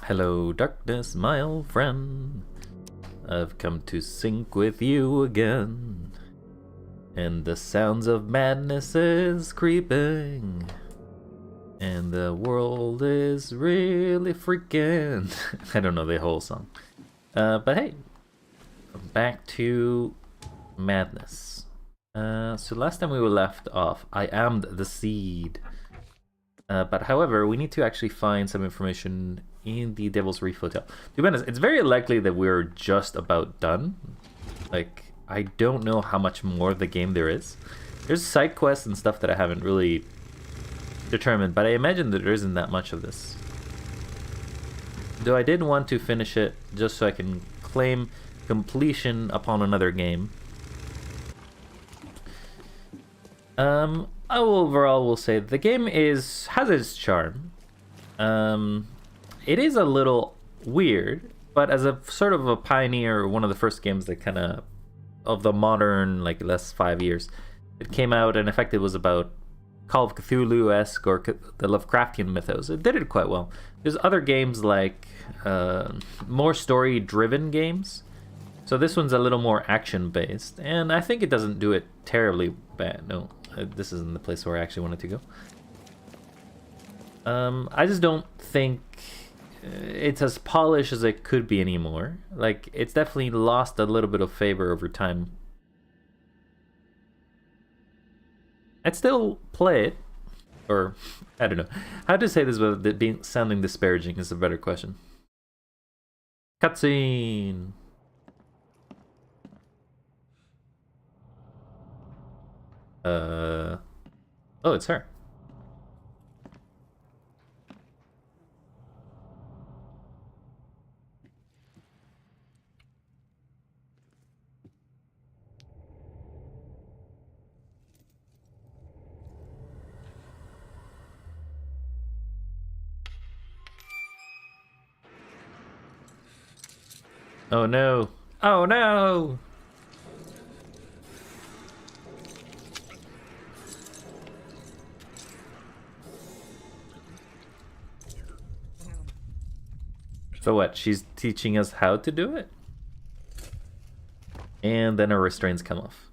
Hello, darkness, my old friend. I've come to sync with you again. And the sounds of madness is creeping. And the world is really freaking. I don't know the whole song. But hey, back to madness. So last time we were left off, I am the seed. But however, we need to actually find some information in the Devil's Reef Hotel. To be honest, it's very likely that we're just about done. Like, I don't know how much more of the game there is. There's side quests and stuff that I haven't really determined, but I imagine that there isn't that much of this. Though I did want to finish it just so I can claim completion upon another game. Overall, we'll say the game has its charm. It is a little weird, but as a sort of a pioneer, one of the first games that kind of the modern, like, last 5 years, it came out, and in fact it was about Call of Cthulhu-esque or the Lovecraftian mythos. It did it quite well. There's other games like more story-driven games. So this one's a little more action-based, and I think it doesn't do it terribly bad. No, this isn't the place where I actually wanted to go. I just don't think it's as polished as it could be anymore. Like, it's definitely lost a little bit of favor over time. I'd still play it, or I don't know how to say this without it sounding disparaging is a better question. Cutscene. Oh, it's her. Oh no. Oh no! So what? She's teaching us how to do it? And then her restraints come off.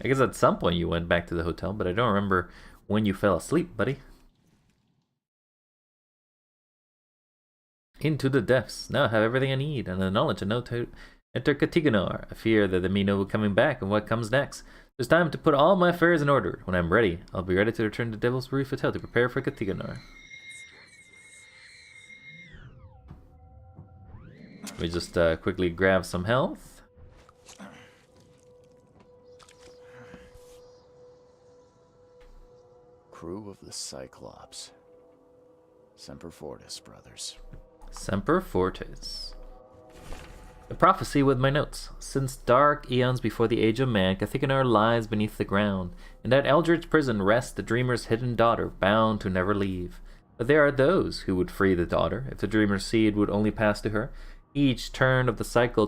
I guess at some point you went back to the hotel, but I don't remember when you fell asleep, buddy. Into the depths. Now I have everything I need, and the knowledge I know to enter Katiganar. I fear that the me know coming back and what comes next. It's time to put all my affairs in order. When I'm ready, I'll be ready to return to Devil's Reef Hotel to prepare for Katiganar. We just quickly grab some health. Crew of the Cyclops. Semper Fortis, brothers. Semper Fortis. The prophecy with my notes. Since dark eons before the age of man, Katiganar lies beneath the ground. In that eldritch prison rests the dreamer's hidden daughter, bound to never leave. But there are those who would free the daughter, if the dreamer's seed would only pass to her. Each turn of the cycle,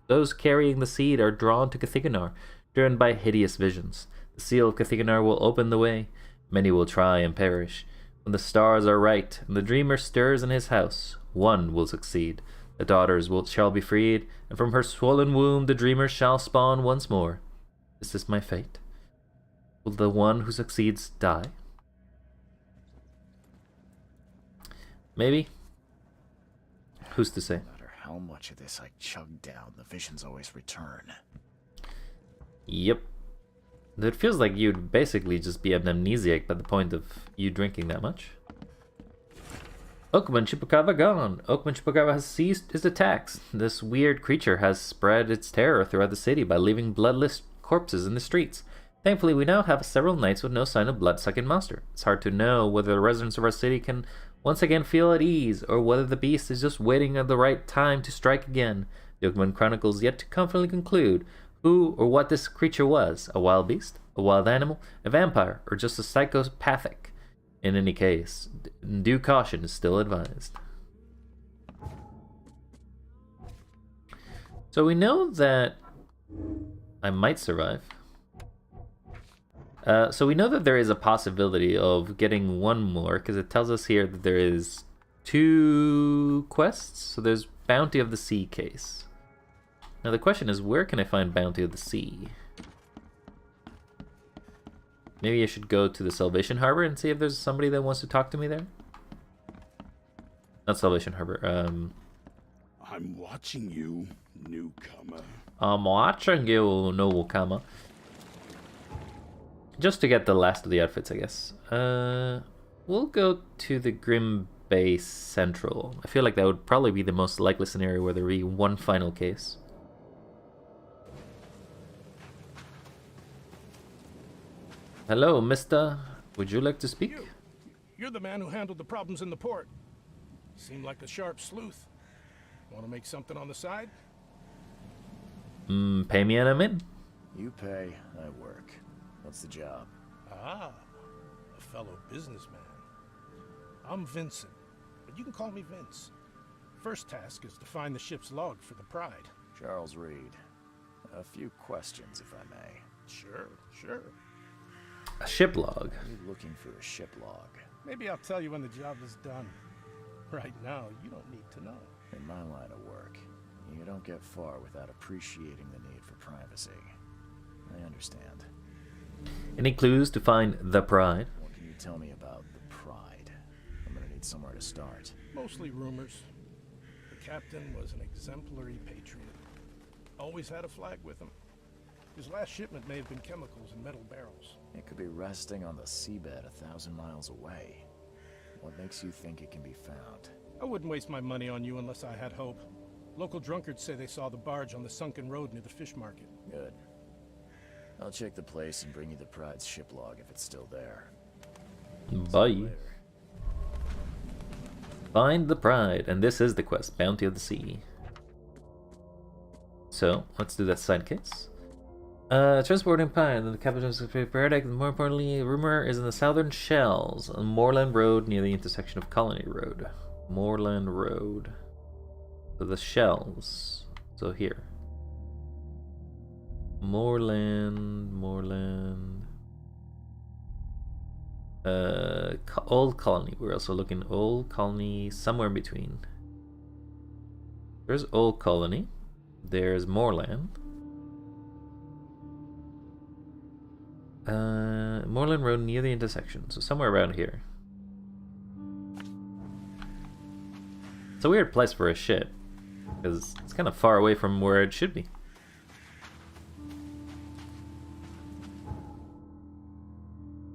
those carrying the seed are drawn to Katiganar, driven by hideous visions. The seal of Katiganar will open the way. Many will try and perish. When the stars are right, and the dreamer stirs in his house, one will succeed. The daughters shall be freed, and from her swollen womb the dreamer shall spawn once more. Is this my fate? Will the one who succeeds die? Maybe. Who's to say? No matter how much of this I chug down, the visions always return. Yep. It feels like you'd basically just be an amnesiac by the point of you drinking that much. Oakman Chupacabra gone. Oakman Chupacabra has ceased his attacks. This weird creature has spread its terror throughout the city by leaving bloodless corpses in the streets. Thankfully, we now have several nights with no sign of blood-sucking monster. It's hard to know whether the residents of our city can once again feel at ease, or whether the beast is just waiting at the right time to strike again. The Oakman Chronicles yet to confidently conclude who or what this creature was. A wild beast? A wild animal? A vampire? Or just a psychopathic? In any case, due caution is still advised. So we know that I might survive. So we know that there is a possibility of getting one more, because it tells us here that there is 2 quests. So there's Bounty of the Sea case. Now the question is, where can I find Bounty of the Sea? Maybe I should go to the Salvation Harbor and see if there's somebody that wants to talk to me there? Not Salvation Harbor, I'm watching you, newcomer. I'm watching you, newcomer. Just to get the last of the outfits, I guess. We'll go to the Grim Bay Central. I feel like that would probably be the most likely scenario where there be one final case. Hello, mister. Would you like to speak? You're the man who handled the problems in the port. Seemed like a sharp sleuth. Want to make something on the side? Pay me and I'm in. You pay, I work. What's the job? Ah, a fellow businessman. I'm Vincent, but you can call me Vince. First task is to find the ship's log for the Pride. Charles Reed. A few questions, if I may. Sure. A ship log. You're looking for a ship log. Maybe I'll tell you when the job is done. Right now, you don't need to know. In my line of work, you don't get far without appreciating the need for privacy. I understand. Any clues to find the Pride? What can you tell me about the Pride? I'm gonna need somewhere to start. Mostly rumors. The captain was an exemplary patriot. Always had a flag with him. His last shipment may have been chemicals in metal barrels. It could be resting on the seabed 1,000 miles away. What makes you think it can be found? I wouldn't waste my money on you unless I had hope. Local drunkards say they saw the barge on the sunken road near the fish market. Good. I'll check the place and bring you the Pride's ship log if it's still there. Bye. Later. Find the Pride, and this is the quest, Bounty of the Sea. So, let's do that side case. Transporting pine, the capital is periodic. More importantly, rumor is in the southern shells on Moorland Road near the intersection of Colony Road. Moorland Road. So the shells. So here. Moorland. Old Colony. We're also looking Old Colony, somewhere in between. There's Old Colony. There's Moorland. Moorland Road near the intersection, so somewhere around here. It's a weird place for a ship, because it's kind of far away from where it should be.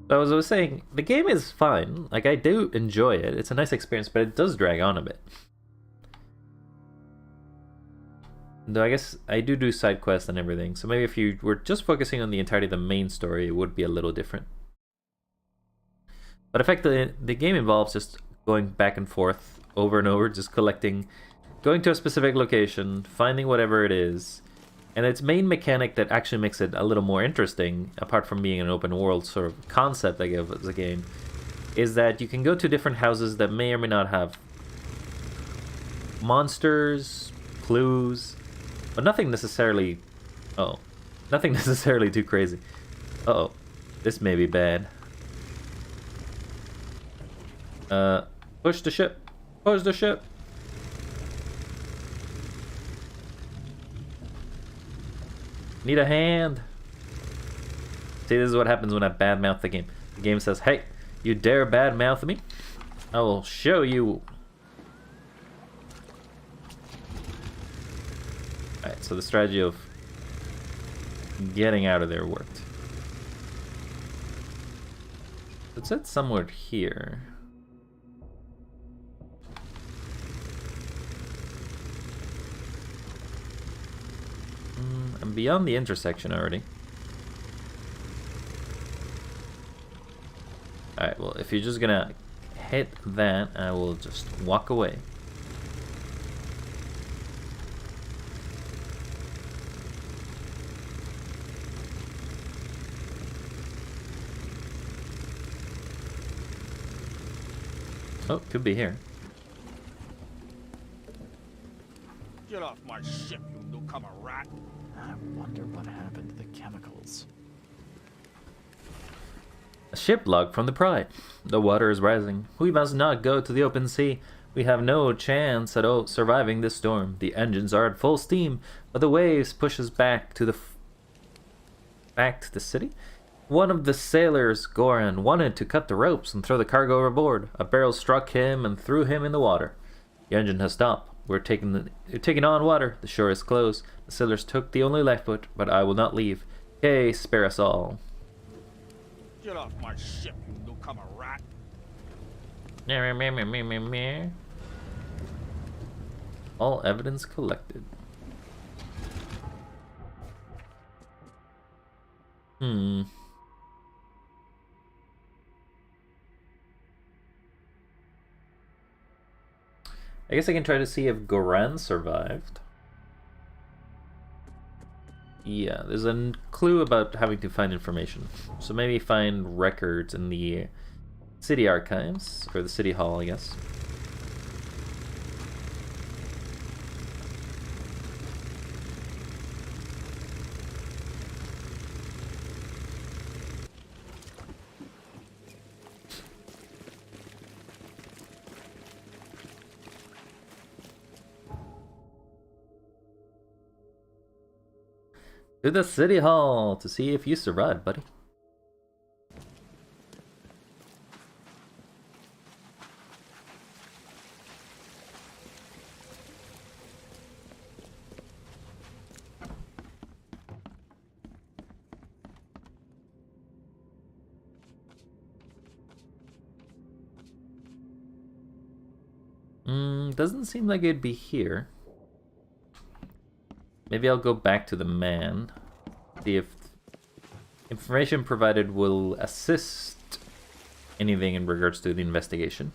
So as I was saying, the game is fine. Like, I do enjoy it. It's a nice experience, but it does drag on a bit. Though I guess I do side quests and everything, so maybe if you were just focusing on the entirety of the main story, it would be a little different. But effectively, the game involves just going back and forth over and over, just collecting, going to a specific location, finding whatever it is, and its main mechanic that actually makes it a little more interesting, apart from being an open world sort of concept I give as a game, is that you can go to different houses that may or may not have monsters, clues, but nothing necessarily... nothing necessarily too crazy. Uh-oh. This may be bad. Push the ship. Push the ship. Need a hand. See, this is what happens when I badmouth the game. The game says, hey, you dare badmouth me? I will show you. Alright, so the strategy of getting out of there worked. It said somewhere here. I'm beyond the intersection already. Alright, well, if you're just gonna hit that, I will just walk away. Oh, could be here. Get off my ship, you newcomer rat. I wonder what happened to the chemicals. ship log from the Pride. The water is rising. We must not go to the open sea. We have no chance at surviving this storm. The engines are at full steam, but the waves push us back to the city. One of the sailors, Goran, wanted to cut the ropes and throw the cargo overboard. A barrel struck him and threw him in the water. The engine has stopped. We're taking on water. The shore is closed. The sailors took the only lifeboat, but I will not leave. Hey, spare us all. Get off my ship, you newcomer rat. All evidence collected. I guess I can try to see if Goran survived. Yeah, there's a clue about having to find information. So maybe find records in the city archives, or the city hall, I guess. To the city hall to see if you survived, buddy. Doesn't seem like it'd be here. Maybe I'll go back to the man, see if information provided will assist anything in regards to the investigation.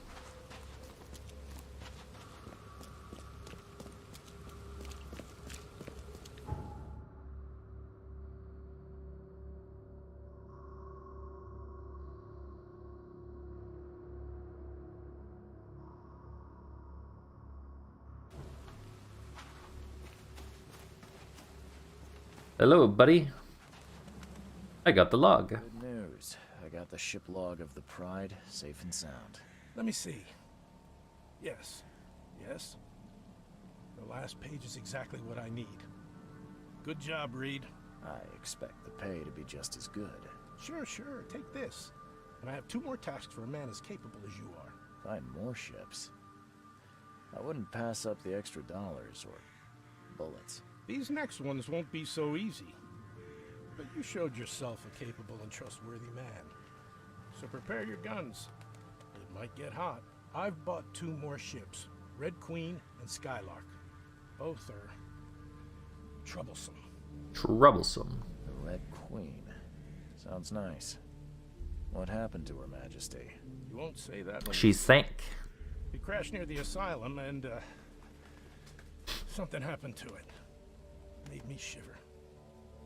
Hello, buddy. I got the log. Good news. I got the ship log of the Pride, safe and sound. Let me see. Yes. Yes. The last page is exactly what I need. Good job, Reed. I expect the pay to be just as good. Sure, sure. Take this. And I have 2 more tasks for a man as capable as you are. Find more ships. I wouldn't pass up the extra dollars or bullets. These next ones won't be so easy. But you showed yourself a capable and trustworthy man. So prepare your guns. It might get hot. I've bought 2 more ships, Red Queen and Skylark. Both are troublesome. Troublesome. The Red Queen. Sounds nice. What happened to Her Majesty? You won't say that when She sank. we crashed near the asylum and, something happened to it. Made me shiver,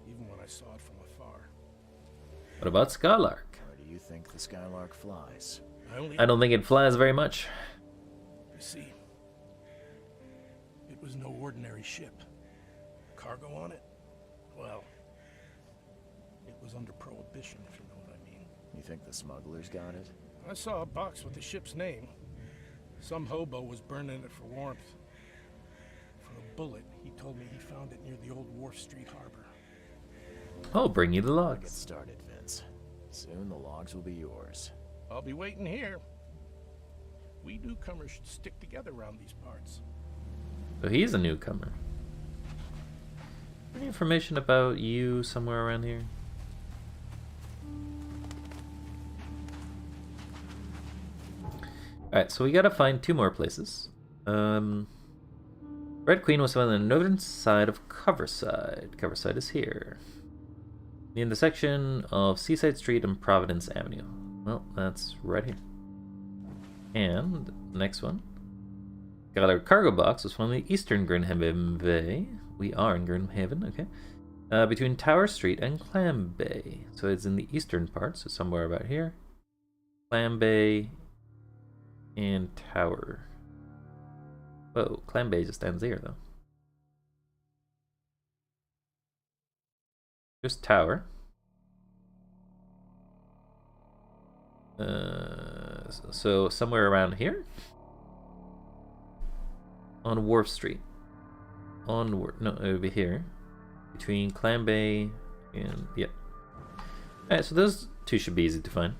even when I saw it from afar. What about Skylark? Where do you think the Skylark flies? I don't think it flies very much. You see, it was no ordinary ship. Cargo on it? Well, it was under prohibition, if you know what I mean. You think the smugglers got it? I saw a box with the ship's name. Some hobo was burning it for warmth. For a bullet, he told me he found it near the old Wharf Street harbor. I'll bring you the Get logs. started, Vince. Soon the logs will be yours. I'll be waiting here. We newcomers should stick together around these parts. So he's a newcomer. Any information about you somewhere around here? Alright, so we gotta find 2 more places. Red Queen was found on the northern side of Coverside. Coverside is here. In the section of Seaside Street and Providence Avenue. Well, that's right here. And the next one. Got our cargo box was from the eastern Grimhaven Bay. We are in Grimhaven, okay. Between Tower Street and Clam Bay. So it's in the eastern part, so somewhere about here. Clam Bay and Tower. Whoa, Clam Bay just ends there, though. Here's Tower. So somewhere around here? On Wharf Street. No, over here. Between Clam Bay and... yeah. Alright, so those two should be easy to find.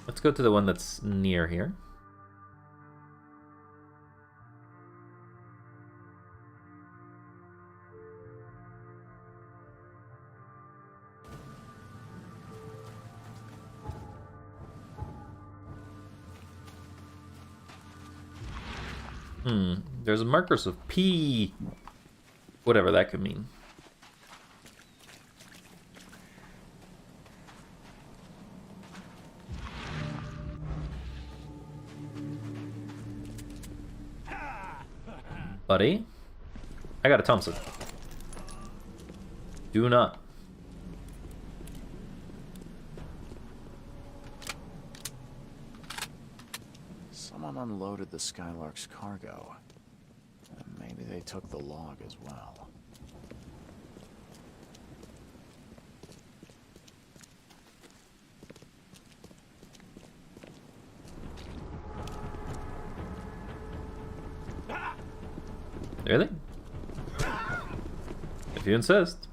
Let's go to the one that's near here. There's markers of P. Whatever that could mean. Buddy, I got a Thompson. Do not. Someone unloaded the Skylark's cargo. Maybe they took the log as well. Really? If you insist.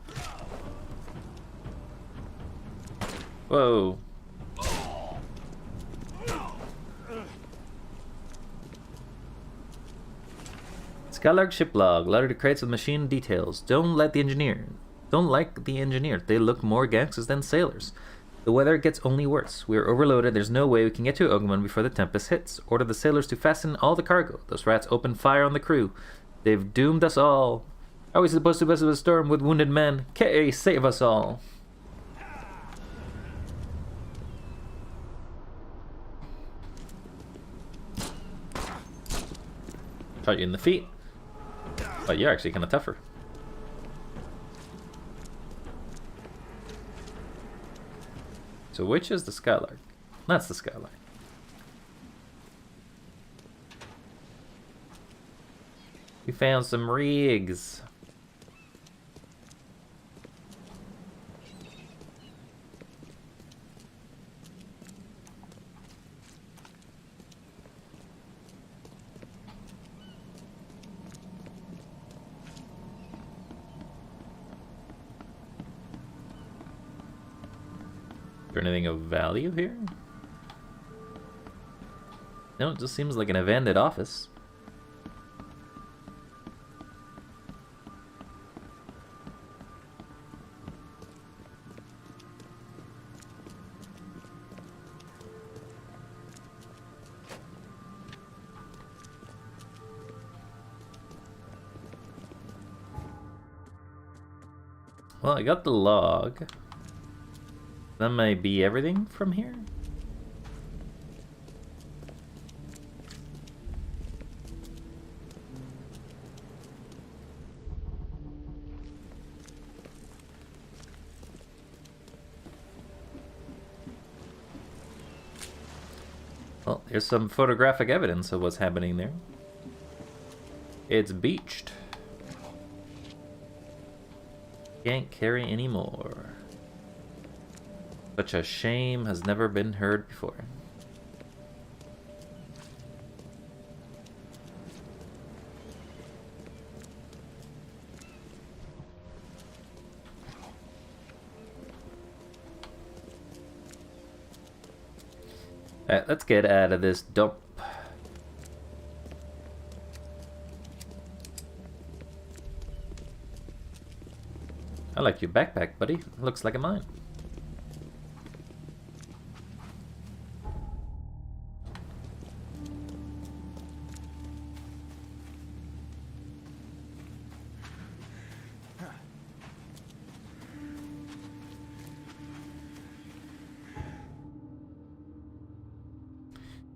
Whoa. Skylark ship log. Loaded to crates with machine details. Don't like the engineer. They look more gangsters than sailors. The weather gets only worse. We are overloaded. There's no way we can get to Ogamon before the tempest hits. Order the sailors to fasten all the cargo. Those rats open fire on the crew. They've doomed us all. How are we supposed to weather the storm with wounded men? K, save us all. Shot you in the feet. But you're actually kind of tougher. So which is the Skylark? That's the Skylark. We found some rigs. Is there anything of value here? No, it just seems like an abandoned office. Well, I got the log. That might be everything from here. Well, here's some photographic evidence of what's happening there. It's beached. Can't carry anymore. Such a shame has never been heard before. Alright, let's get out of this dump. I like your backpack, buddy. Looks like a mine.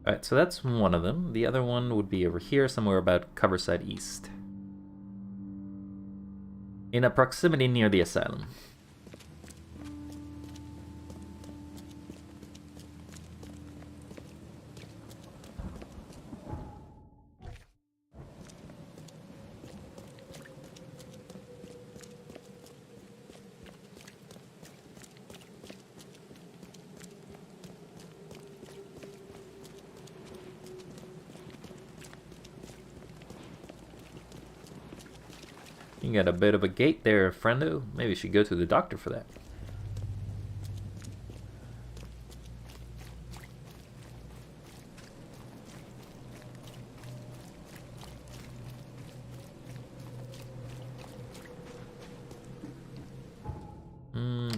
Alright, so that's one of them. The other one would be over here, somewhere about Coverside East. In a proximity near the asylum. You got a bit of a gait there, friendo. Maybe you should go to the doctor for that.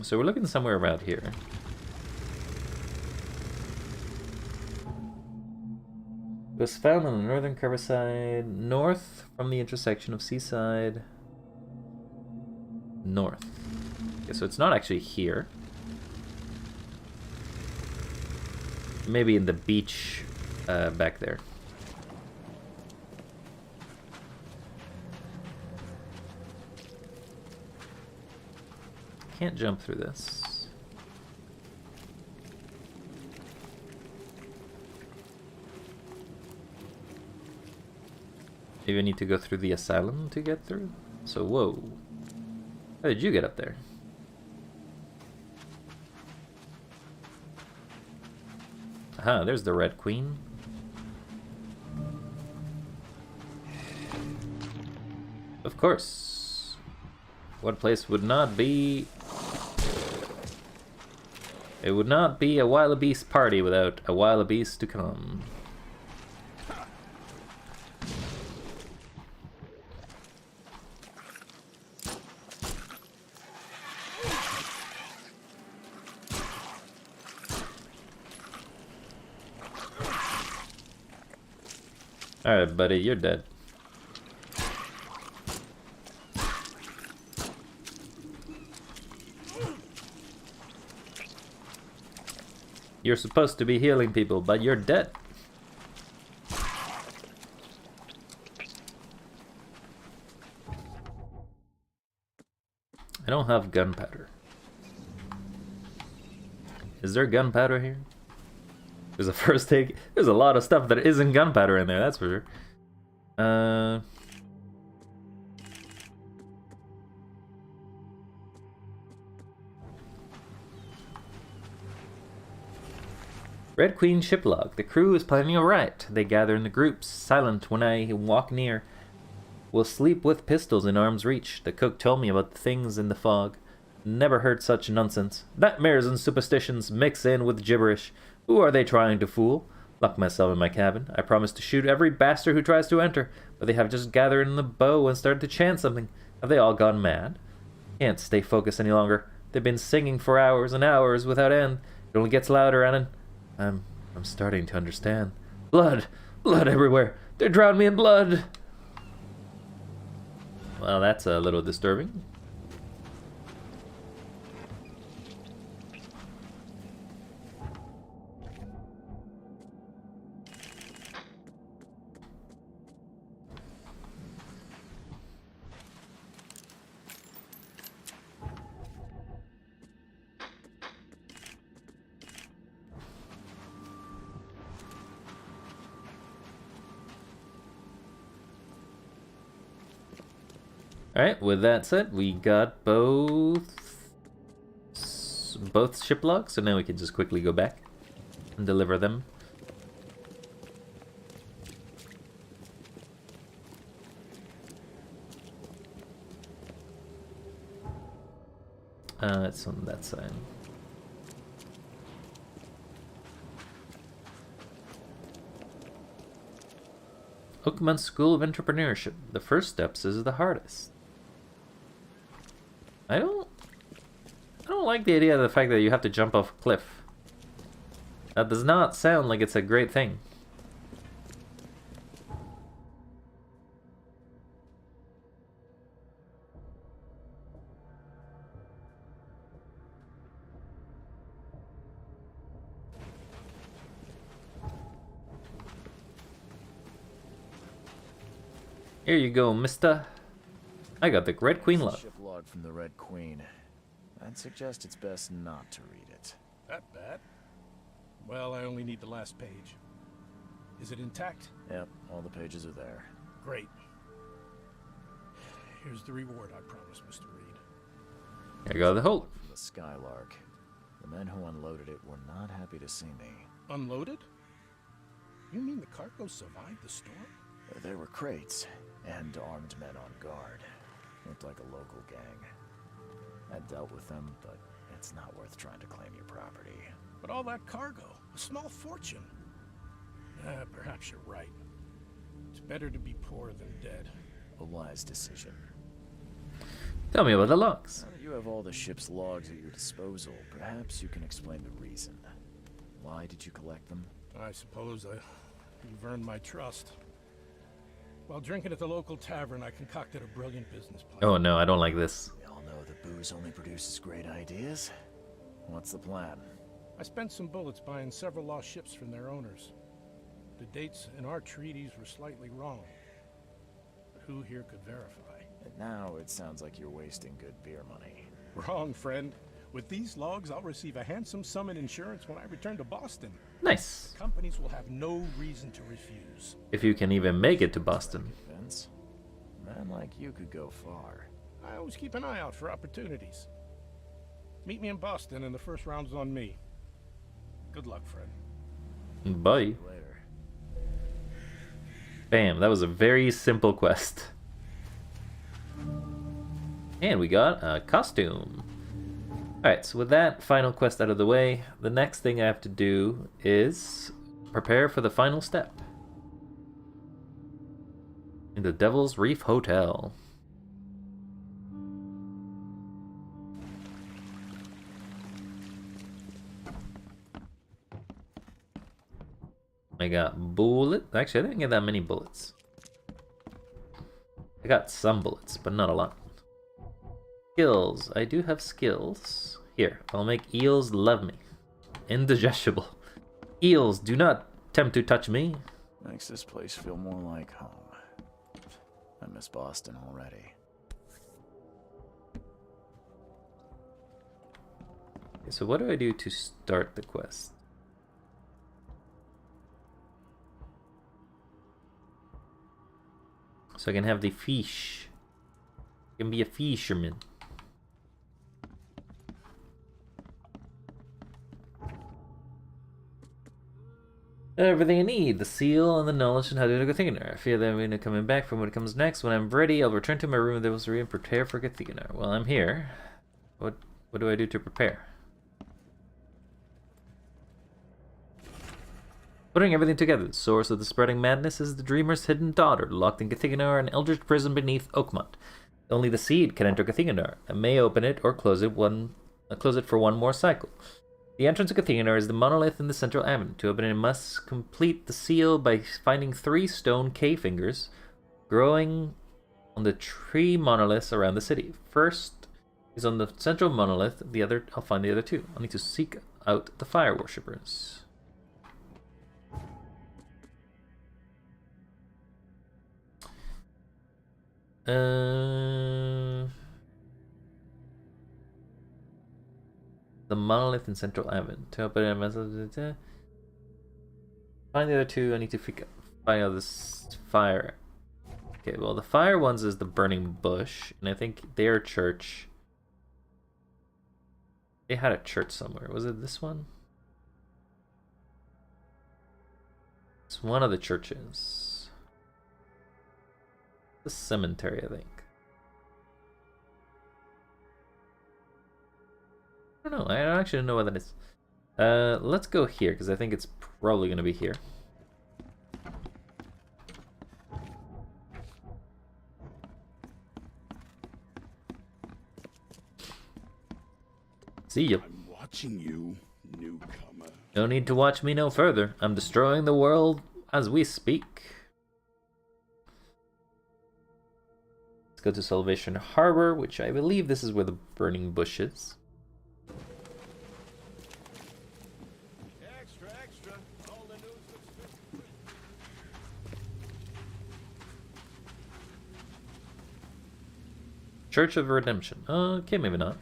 So we're looking somewhere around here. It was found on the northern Riverside, north from the intersection of Seaside. North. Okay, so it's not actually here. Maybe in the beach back there. Can't jump through this. You need to go through the asylum to get through? So, whoa. How did you get up there? Aha, there's the Red Queen. Of course. What place would not be... It would not be a Wildebeest party without a Wildebeest to come. Alright, buddy, you're dead. You're supposed to be healing people, but you're dead. I don't have gunpowder. Is there gunpowder here? There's a first aid. There's a lot of stuff that isn't gunpowder in there, that's for sure. Red Queen ship log. The crew is planning a riot. They gather in the groups, silent when I walk near. Will sleep with pistols in arm's reach. The cook told me about the things in the fog. Never heard such nonsense. Nightmares and superstitions mix in with gibberish. Who are they trying to fool? Lock myself in my cabin. I promise to shoot every bastard who tries to enter, but they have just gathered in the bow and started to chant something. Have they all gone mad? Can't stay focused any longer. They've been singing for hours and hours without end. It only gets louder, and I'm starting to understand. Blood! Blood everywhere! They drowned me in blood! Well, that's a little disturbing. Alright, with that said, we got both ship logs, so now we can just quickly go back and deliver them. It's on that side. Oakman School of Entrepreneurship. The first steps is the hardest. I don't like the idea of the fact that you have to jump off a cliff. That does not sound like it's a great thing. Here you go, mister. I got the Red Queen log. Ship log from the Red Queen. I'd suggest it's best not to read it. That bad? Well, I only need the last page. Is it intact? Yep, all the pages are there. Great. Here's the reward I promised, Mr. Reed. Here go the hole. From the Skylark. The men who unloaded it were not happy to see me. Unloaded? You mean the cargo survived the storm? There were crates and armed men on guard. Looked like a local gang. I dealt with them, but it's not worth trying to claim your property. But all that cargo, a small fortune. Perhaps you're right. It's better to be poor than dead. A wise decision. Tell me about the logs. Now that you have all the ship's logs at your disposal, perhaps you can explain the reason. Why did you collect them? I suppose you've earned my trust. While drinking at the local tavern, I concocted a brilliant business plan. Oh no, I don't like this. We all know that booze only produces great ideas. What's the plan? I spent some bullets buying several lost ships from their owners. The dates in our treaties were slightly wrong. But who here could verify? And now it sounds like you're wasting good beer money. Wrong, friend. With these logs, I'll receive a handsome sum in insurance when I return to Boston. Nice. Companies will have no reason to refuse. If you can even make it to Boston. Vince, a man like you could go far. I always keep an eye out for opportunities. Meet me in Boston and the first round's on me. Good luck, friend. Bye. Later. Bam, that was a very simple quest. And we got a costume. Alright, so with that final quest out of the way, the next thing I have to do is prepare for the final step. In the Devil's Reef Hotel. I got bullets. Actually, I didn't get that many bullets. I got some bullets, but not a lot. Skills. I do have skills. Here, I'll make eels love me. Indigestible. Eels, do not attempt to touch me. Makes this place feel more like home. I miss Boston already. Okay, so what do I do to start the quest? So I can have the fish. I can be a fisherman. Everything I need, the seal and the knowledge and how to do Gathiganar. I fear that I'm going to coming back from what comes next. When I'm ready, I'll return to my room with the and prepare for Gathiganar. Well, I'm here. What do I do to prepare? Putting everything together, the source of the spreading madness is the dreamer's hidden daughter, locked in Gathiganar, an eldritch prison beneath Oakmont. Only the seed can enter Gathiganar, and may open it or close it for one more cycle. The entrance of Gathiganar is the monolith in the central avenue. To open it, must complete the seal by finding 3 stone K-fingers growing on the tree monoliths around the city. First is on the central monolith, I'll find the other 2. I'll need to seek out the fire worshippers. The monolith in Central Avenue. To open it, find the other 2. I need to find out this fire. Okay, well, the fire ones is the burning bush, and I think their church. They had a church somewhere. Was it this one? It's one of the churches. The cemetery, I think. I don't know. I actually don't know what that is. Let's go here, because I think it's probably going to be here. See ya. I'm watching you, newcomer. No need to watch me no further. I'm destroying the world as we speak. Let's go to Salvation Harbor, which I believe this is where the burning bush is. Extra, extra. All the news looks good. Church of Redemption. Okay, maybe not.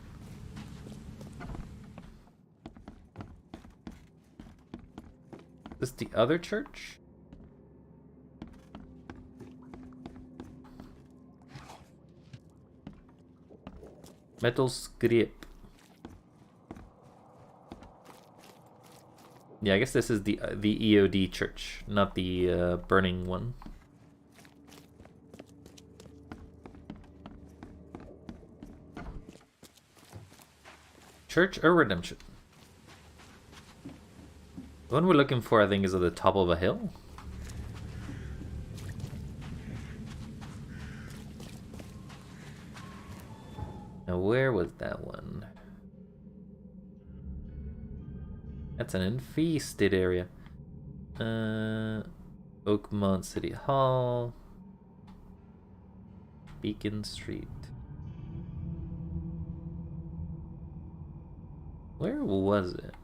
Is this the other church? Metal Script. Yeah, I guess this is the EOD church, not the burning one. Church or Redemption? The one we're looking for, I think, is at the top of a hill. Now, where was that one? That's an infested area. Oakmont City Hall. Beacon Street. Where was it?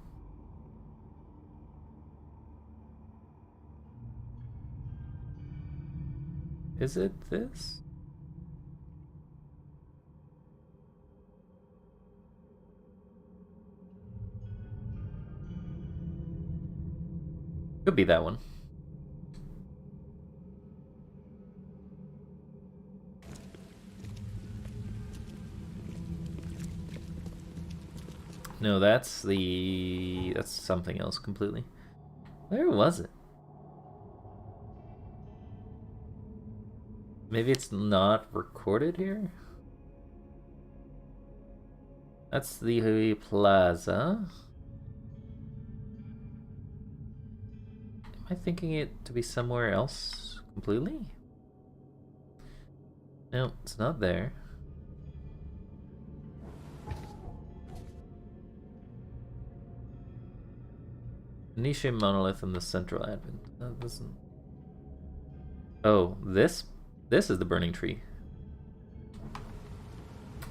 Is it this? Could be that one. No, that's something else completely. Where was it? Maybe it's not recorded here? That's the plaza. Am I thinking it to be somewhere else completely? No, it's not there. Niche monolith in the central advent. That doesn't. Oh, this is the burning tree.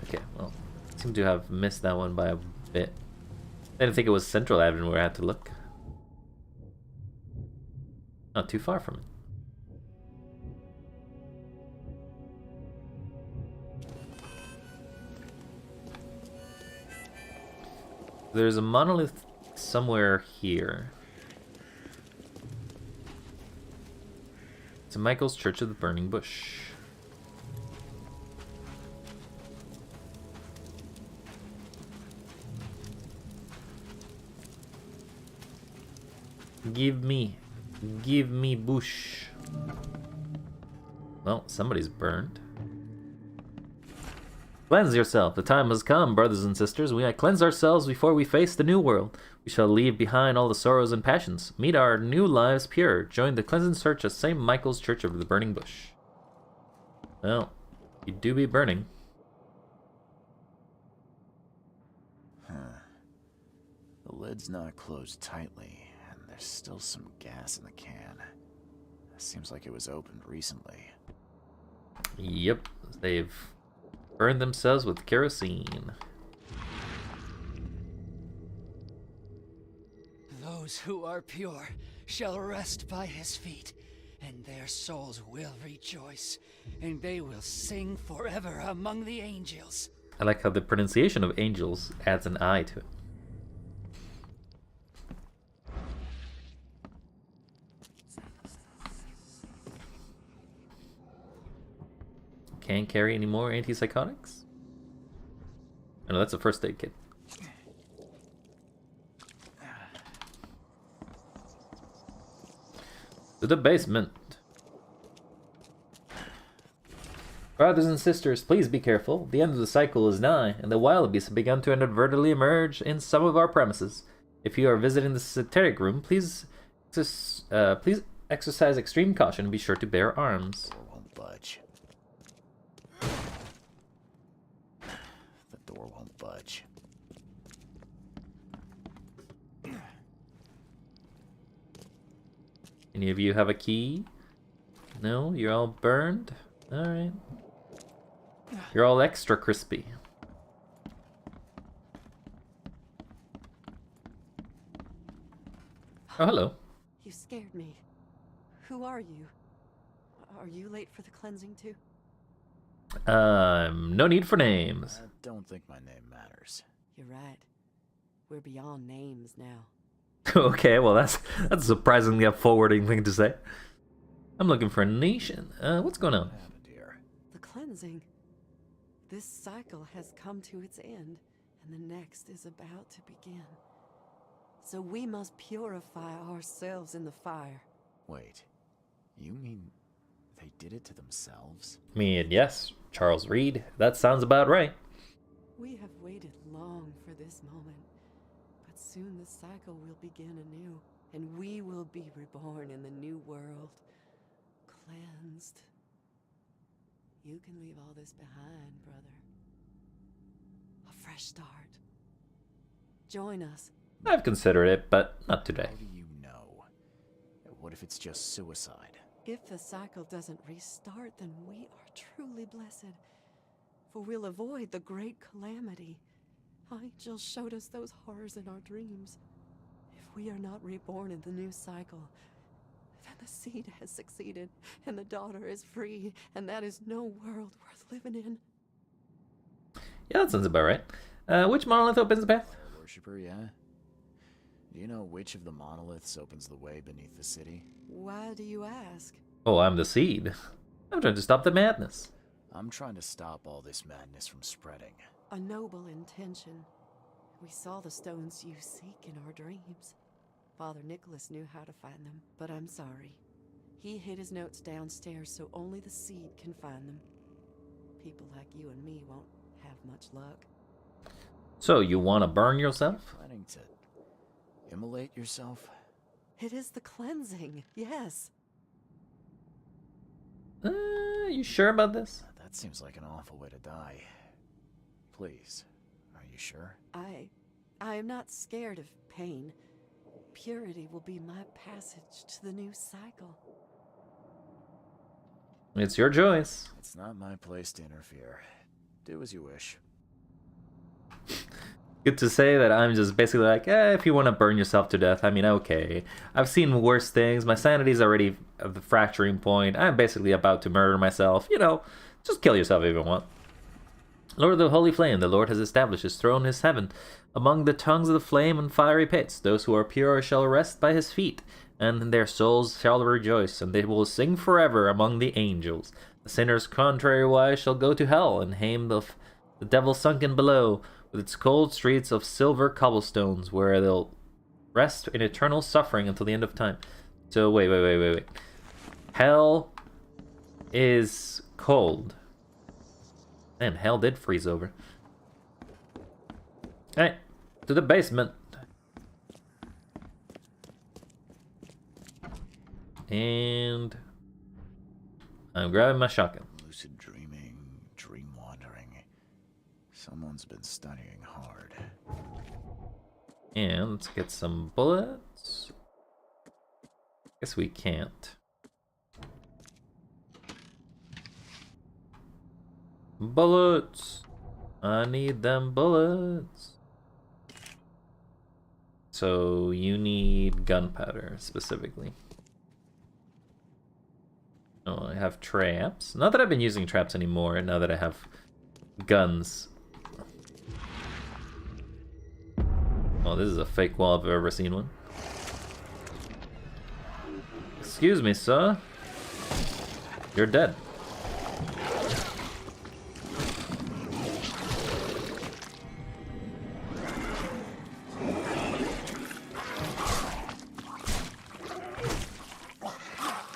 Okay, well, I seem to have missed that one by a bit. I didn't think it was central advent where I had to look. Not too far from it. There's a monolith somewhere here. St. Michael's Church of the Burning Bush. Give me bush. Well, somebody's burned. Cleanse yourself. The time has come, brothers and sisters. We cleanse ourselves before we face the new world. We shall leave behind all the sorrows and passions. Meet our new lives pure. Join the cleansing search of St. Michael's Church of the Burning Bush. Well, you do be burning. Huh. The lid's not closed tightly, and there's still some gas in the can. Seems like it was opened recently. Yep, they've burned themselves with kerosene. Those who are pure shall rest by his feet, and their souls will rejoice, and they will sing forever among the angels. I like how the pronunciation of angels adds an I to it. Can't carry any more antipsychotics? Oh, no, that's a first aid kit. To the basement. Brothers and sisters, please be careful. The end of the cycle is nigh, and the wildebeests have begun to inadvertently emerge in some of our premises. If you are visiting the Sateric Room, please exercise extreme caution and be sure to bear arms. Door won't budge. The door won't budge. Any of you have a key? No? You're all burned? Alright. You're all extra crispy. Oh, hello. You scared me. Who are you? Are you late for the cleansing too? No need for names. I don't think my name matters. You're right. We're beyond names now. Okay, well that's a surprisingly forwarding thing to say. I'm looking for a nation. What's going on? What happened here? The cleansing. This cycle has come to its end, and the next is about to begin. So we must purify ourselves in the fire. Wait, you mean they did it to themselves? I mean, yes, Charles Reed. That sounds about right. We have waited long for this moment, but soon the cycle will begin anew, and we will be reborn in the new world, cleansed. You can leave all this behind, brother. A fresh start. Join us. I've considered it, but not today. How do you know? What if it's just suicide? If the cycle doesn't restart, then we are truly blessed, for we'll avoid the great calamity. Angel showed us those horrors in our dreams. If we are not reborn in the new cycle, then the seed has succeeded, and the daughter is free, and that is no world worth living in. Yeah, that sounds about right. Which monolith opens the path? Worshipper, yeah? Do you know which of the monoliths opens the way beneath the city? Why do you ask? Oh, I'm the seed. I'm trying to stop the madness. I'm trying to stop all this madness from spreading. A noble intention. We saw the stones you seek in our dreams. Father Nicholas knew how to find them, but I'm sorry. He hid his notes downstairs so only the seed can find them. People like you and me won't have much luck. So, you want to burn yourself? Planning to immolate yourself? It is the cleansing, yes. You sure about this? That seems like an awful way to die. Please, are you sure? I am not scared of pain. Purity will be my passage to the new cycle. It's your choice. It's not my place to interfere. Do as you wish. Good to say that I'm just basically like, if you want to burn yourself to death, I mean, okay. I've seen worse things. My sanity's already at the fracturing point. I'm basically about to murder myself. You know, just kill yourself if you want. Lord of the Holy Flame, the Lord has established his throne, his heaven. Among the tongues of the flame and fiery pits, those who are pure shall rest by his feet, and their souls shall rejoice, and they will sing forever among the angels. The sinners contrariwise shall go to hell, and hame the devil sunken below, with its cold streets of silver cobblestones, where they'll rest in eternal suffering until the end of time. So, wait. Hell is cold. And hell did freeze over. Alright, to the basement. And I'm grabbing my shotgun. Lucid dreaming, dream wandering. Someone's been studying hard. And let's get some bullets. Guess we can't. Bullets! I need them bullets. So you need gunpowder specifically. Oh, I have traps. Not that I've been using traps anymore, now that I have guns. Oh, this is a fake wall if I've ever seen one. Excuse me, sir. You're dead.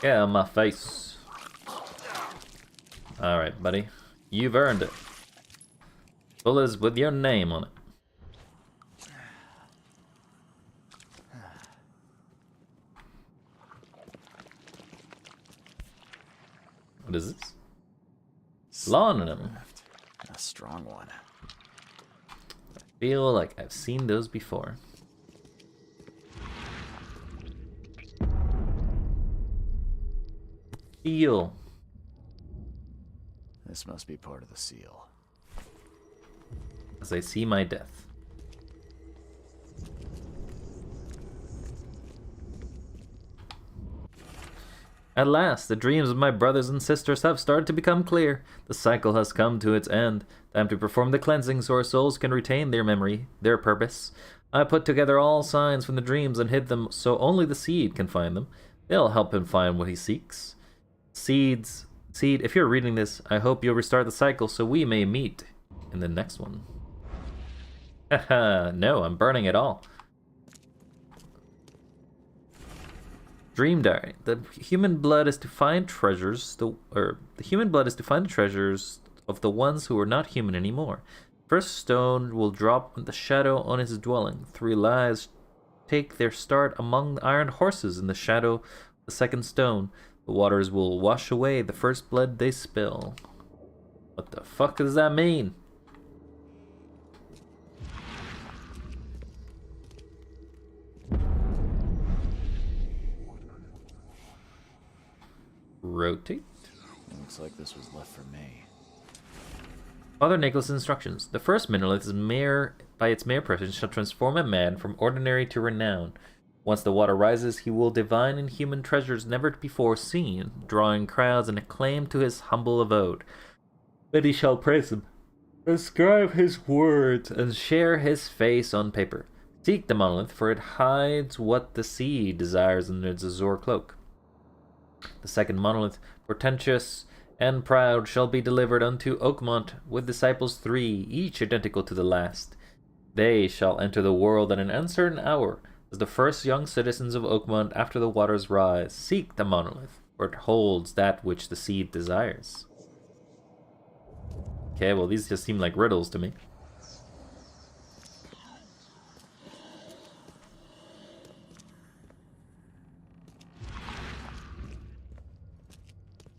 Get out of my face. Alright, buddy. You've earned it. Bullets with your name on it. What is this? Laudanum. A strong one. I feel like I've seen those before. Seal. This must be part of the seal. As I see my death. At last, the dreams of my brothers and sisters have started to become clear. The cycle has come to its end. Time to perform the cleansing so our souls can retain their memory, their purpose. I put together all signs from the dreams and hid them so only the seed can find them. They'll help him find what he seeks. Seed, if you're reading this, I hope you'll restart the cycle so we may meet in the next one. Haha, no, I'm burning it all. Dream diary. The human blood is to find treasures. The human blood is to find the treasures of the ones who are not human anymore. First stone will drop the shadow on his dwelling. 3 lives take their start among the iron horses in the shadow of the second stone. The waters will wash away the first blood they spill. What the fuck does that mean? Rotate. Looks like this was left for me. Father Nicholas' instructions. The first monolith is by its mere presence shall transform a man from ordinary to renown. Once the water rises, he will divine in human treasures never before seen, drawing crowds and acclaim to his humble abode. Many shall praise him, ascribe his words, and share his face on paper. Seek the monolith, for it hides what the sea desires in its azure cloak. The second monolith, portentous and proud, shall be delivered unto Oakmont with disciples 3, each identical to the last. They shall enter the world at an uncertain hour, as the first young citizens of Oakmont after the waters rise. Seek the monolith, for it holds that which the seed desires. Okay, well these just seem like riddles to me.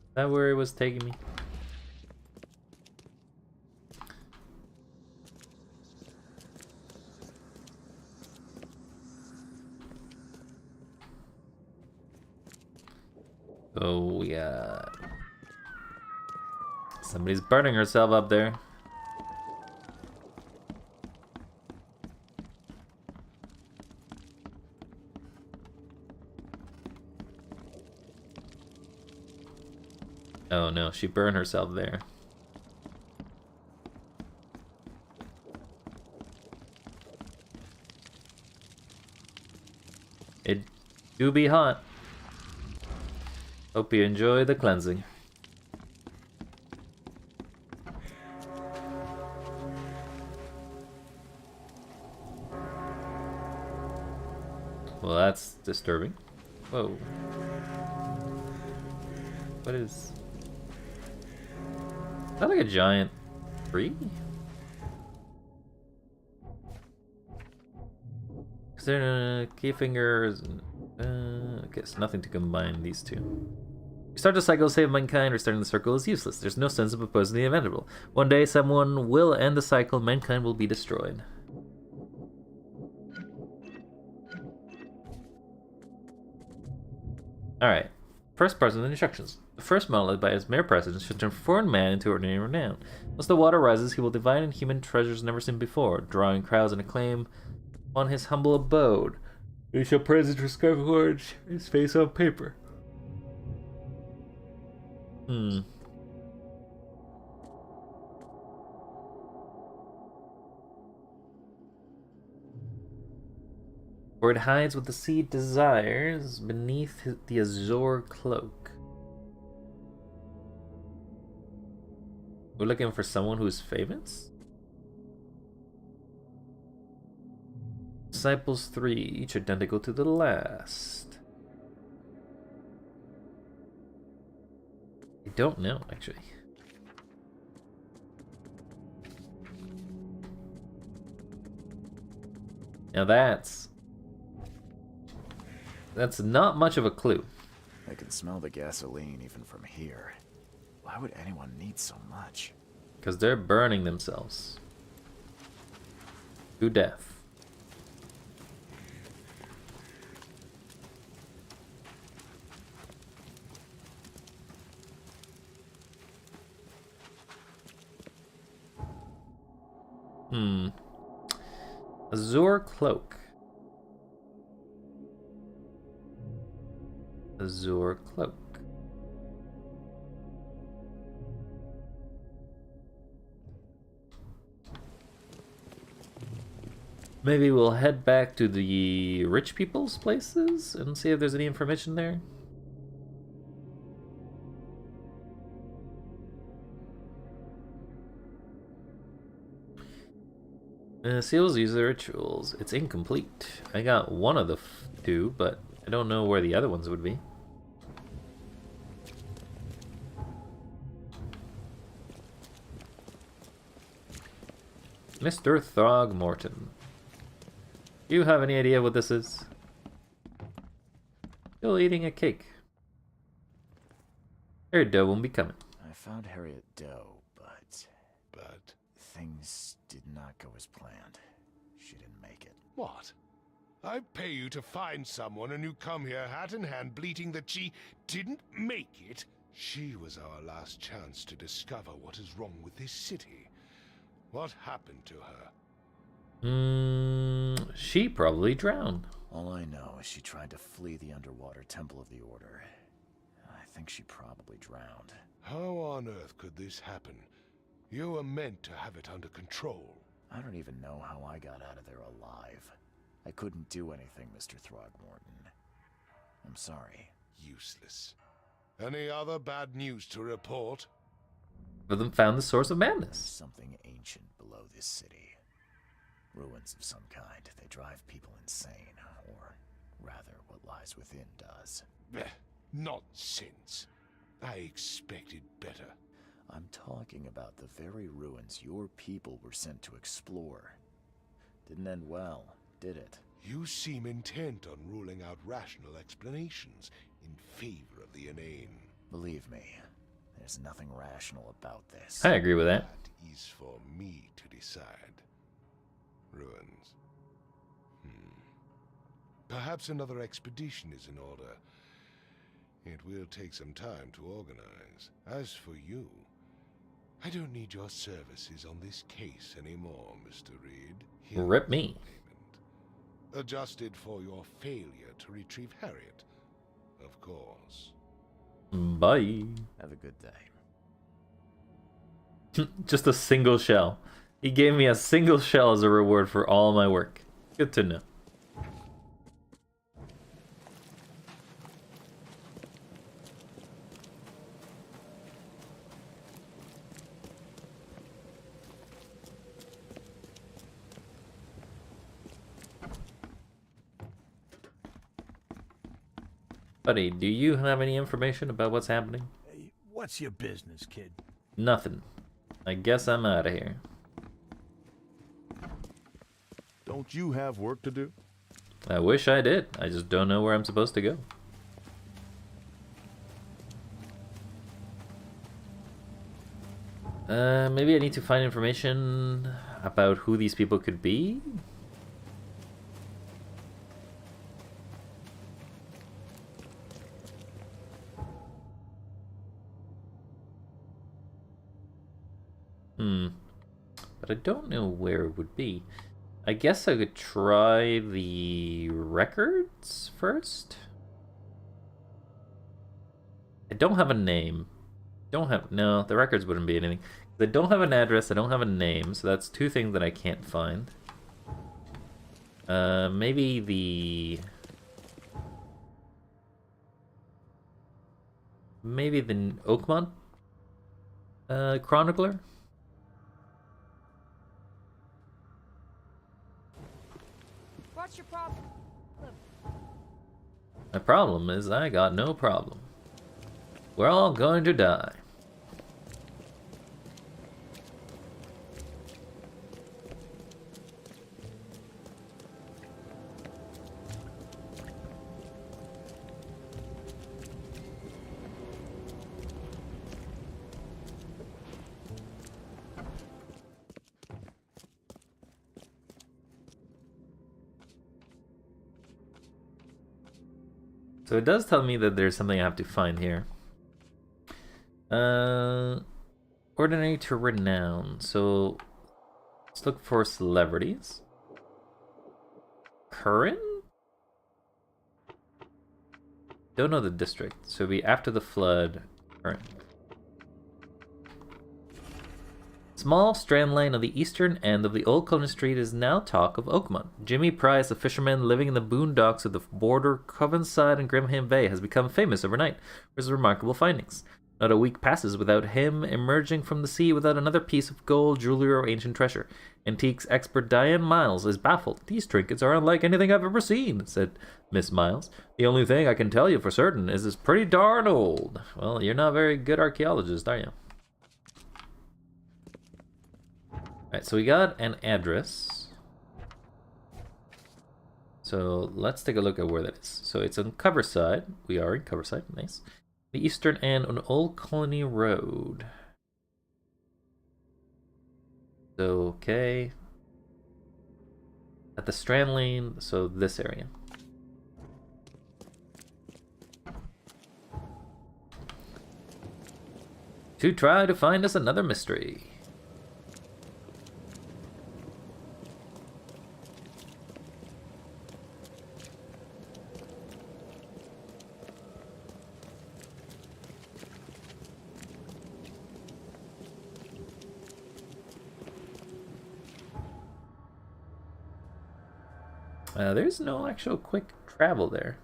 Is that where it was taking me? Oh, we got... Somebody's burning herself up there. Oh no, she burned herself there. It do be hot. Hope you enjoy the cleansing. Well, that's disturbing. Whoa. What is... Is that like a giant tree? Is there key fingers? I guess nothing to combine these two. Restart the cycle, save mankind. Restarting the circle is useless. There's no sense of opposing the inevitable. One day, someone will end the cycle. Mankind will be destroyed. Alright. First part of the instructions. The first monolith, by his mere presence, should transform man into ordinary renown. Once the water rises, he will divine in human treasures never seen before, drawing crowds and acclaim on his humble abode. He shall praise and prescribe words, his face on paper. For it hides what the sea desires beneath the azure cloak. We're looking for someone who's famous? Disciples 3, each identical to the last. I don't know, actually. Now that's not much of a clue. I can smell the gasoline even from here. Why would anyone need so much? Because they're burning themselves to death. Azure cloak. Azure cloak. Maybe we'll head back to the rich people's places and see if there's any information there. Seals use the rituals. It's incomplete. I got one of the 2, but I don't know where the other ones would be. Mr. Throgmorton. Do you have any idea what this is? Still eating a cake. Harriet Doe won't be coming. I found Harriet Doe, but things did not go as planned. She didn't make it. What? I pay you to find someone and you come here hat in hand bleating that she didn't make it? She was our last chance to discover what is wrong with this city. What happened to her? She probably drowned. All I know is she tried to flee the underwater Temple of the Order. I think she probably drowned. How on earth could this happen? You were meant to have it under control. I don't even know how I got out of there alive. I couldn't do anything, Mr. Throgmorton. I'm sorry. Useless. Any other bad news to report? One of them found the source of madness. Something ancient below this city. Ruins of some kind. They drive people insane, or rather, what lies within does. Nonsense. I expected better. I'm talking about the very ruins your people were sent to explore. Didn't end well, did it? You seem intent on ruling out rational explanations in favor of the inane. Believe me, there's nothing rational about this. I agree with that. That is for me to decide. Ruins. Perhaps another expedition is in order. It will take some time to organize. As for you, I don't need your services on this case anymore, Mr. Reed. Here Rip is me. your payment. Adjusted for your failure to retrieve Harriet, of course. Bye. Have a good day. Just a single shell. He gave me a single shell as a reward for all my work. Good to know. Buddy, do you have any information about what's happening? Hey, what's your business, kid? Nothing. I guess I'm out of here. Don't you have work to do? I wish I did. I just don't know where I'm supposed to go. Maybe I need to find information about who these people could be? But I don't know where it would be. I guess I could try the records first? I don't have a name. No, the records wouldn't be anything. I don't have an address, I don't have a name, so that's two things that I can't find. Maybe the Oakmont Chronicler? What's your problem? My problem is I got no problem. We're all going to die. So it does tell me that there's something I have to find here. Ordinary to renown. So let's look for celebrities. Curran? Don't know the district. So it'd be after the flood. Curran. Small strand line of the eastern end of the old Cullen Street is now talk of Oakmont. Jimmy Price, a fisherman living in the boondocks of the border Covenside and Grimham Bay, has become famous overnight for his remarkable findings. Not a week passes without him emerging from the sea without another piece of gold, jewelry, or ancient treasure. Antiques expert Diane Miles is baffled. "These trinkets are unlike anything I've ever seen," said Miss Miles. "The only thing I can tell you for certain is it's pretty darn old." Well, you're not a very good archaeologist, are you? Alright, so we got an address. So let's take a look at where that is. So it's on Coverside. We are in Coverside. Nice. The eastern end on Old Colony Road. So, okay. At the Strand Lane, so this area. To try to find us another mystery. There's no actual quick travel there.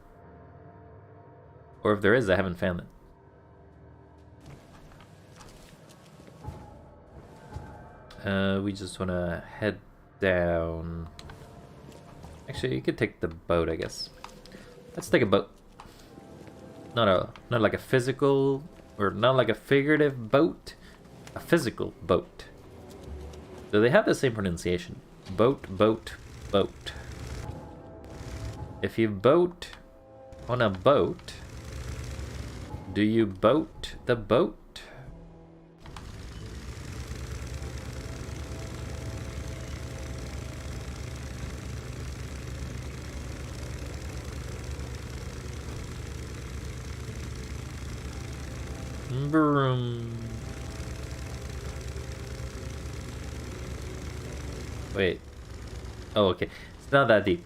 Or if there is, I haven't found it. We just want to head down. Actually, you could take the boat, I guess. Let's take a boat. Not like a physical, or not like a figurative boat. A physical boat. So they have the same pronunciation. Boat, boat, boat. If you boat on a boat, do you boat the boat? Vroom. Wait. Oh, okay. It's not that deep.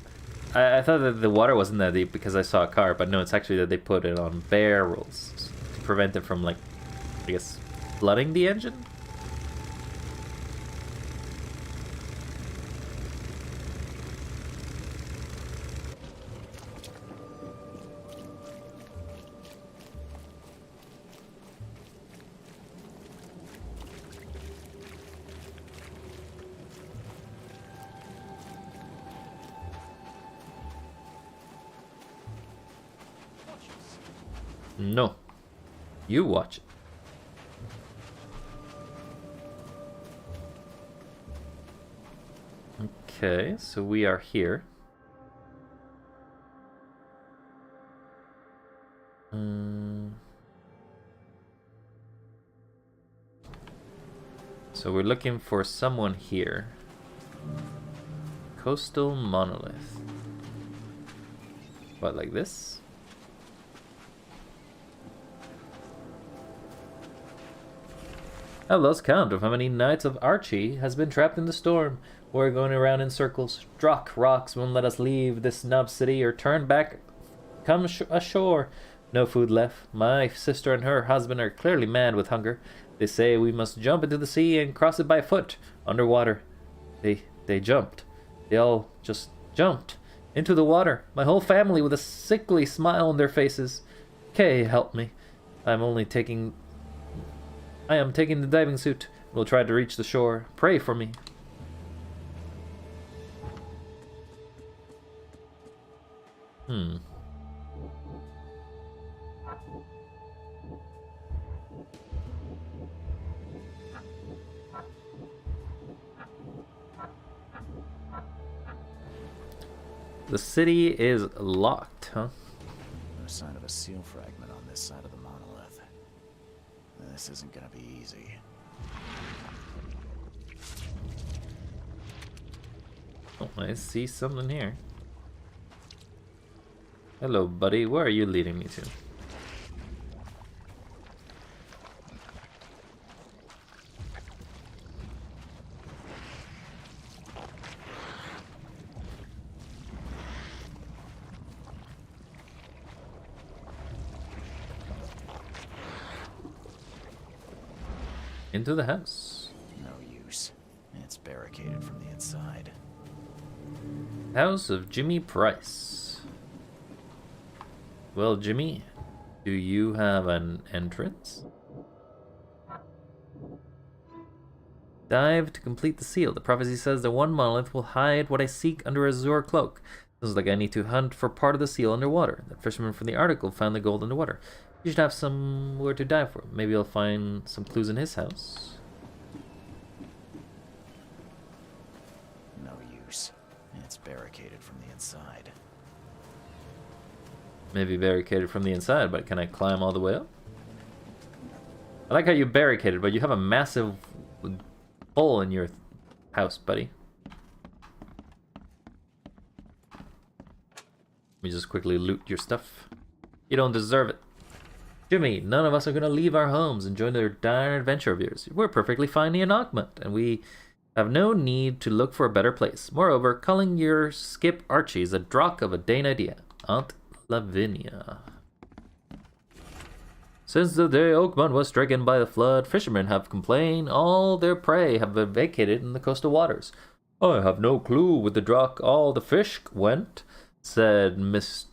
I thought that the water wasn't that deep because I saw a car, but no, it's actually that they put it on barrels to prevent it from, like, I guess, flooding the engine? No. You watch it. Okay, so we are here. So we're looking for someone here. Coastal monolith. What, like this? I've lost count of how many Knights of Archie has been trapped in the storm. We're going around in circles. Struck rocks won't let us leave this snub city or turn back, come ashore. No food left. My sister and her husband are clearly mad with hunger. They say we must jump into the sea and cross it by foot, underwater. They jumped. They all just jumped into the water. My whole family with a sickly smile on their faces. Kay, help me. I am taking the diving suit. We'll try to reach the shore. Pray for me. The city is locked, huh? No sign of a seal fragment on this side of the monolith. This isn't gonna be easy. Oh, I see something here. Hello, buddy. Where are you leading me to? Into the house. No use. It's barricaded from the inside. House of Jimmy Price. Well, Jimmy, do you have an entrance? Dive to complete the seal. The prophecy says the one monolith will hide what I seek under a azure cloak. Sounds like I need to hunt for part of the seal underwater. The fisherman from the article found the gold underwater. You should have somewhere to dive for. Maybe I'll find some clues in his house. barricaded from the inside. Maybe barricaded from the inside, but can I climb all the way up? I like how you barricaded, but you have a massive hole in your house, buddy. Let me just quickly loot your stuff. You don't deserve it. Jimmy, none of us are going to leave our homes and join their dire adventure of yours. We're perfectly fine in Oakmont, and we have no need to look for a better place. Moreover, calling your skip Archie is a drock of a Dane idea. Aunt Lavinia. Since the day Oakmont was stricken by the flood, fishermen have complained all their prey have been vacated in the coastal waters. I have no clue with the drock all the fish went, said Mr.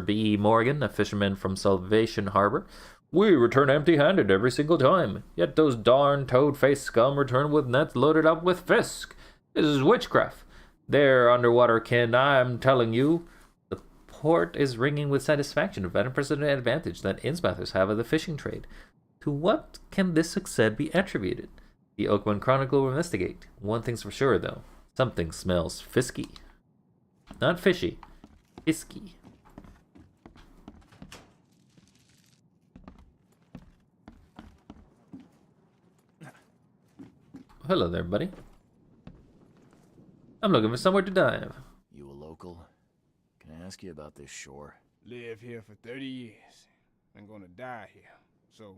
B. Morgan, a fisherman from Salvation Harbor. We return empty-handed every single time, yet those darn toad-faced scum return with nets loaded up with fisk. This is witchcraft. They're underwater kin, I'm telling you. The port is ringing with satisfaction of an unprecedented advantage that Innsmouthers have of the fishing trade. To what can this success be attributed? The Oakmont Chronicle will investigate. One thing's for sure, though. Something smells fisky. Not fishy. Fisky. Hello there, buddy. I'm looking for somewhere to dive. You a local? Can I ask you about this shore? Live here for 30 years. I'm gonna die here. So,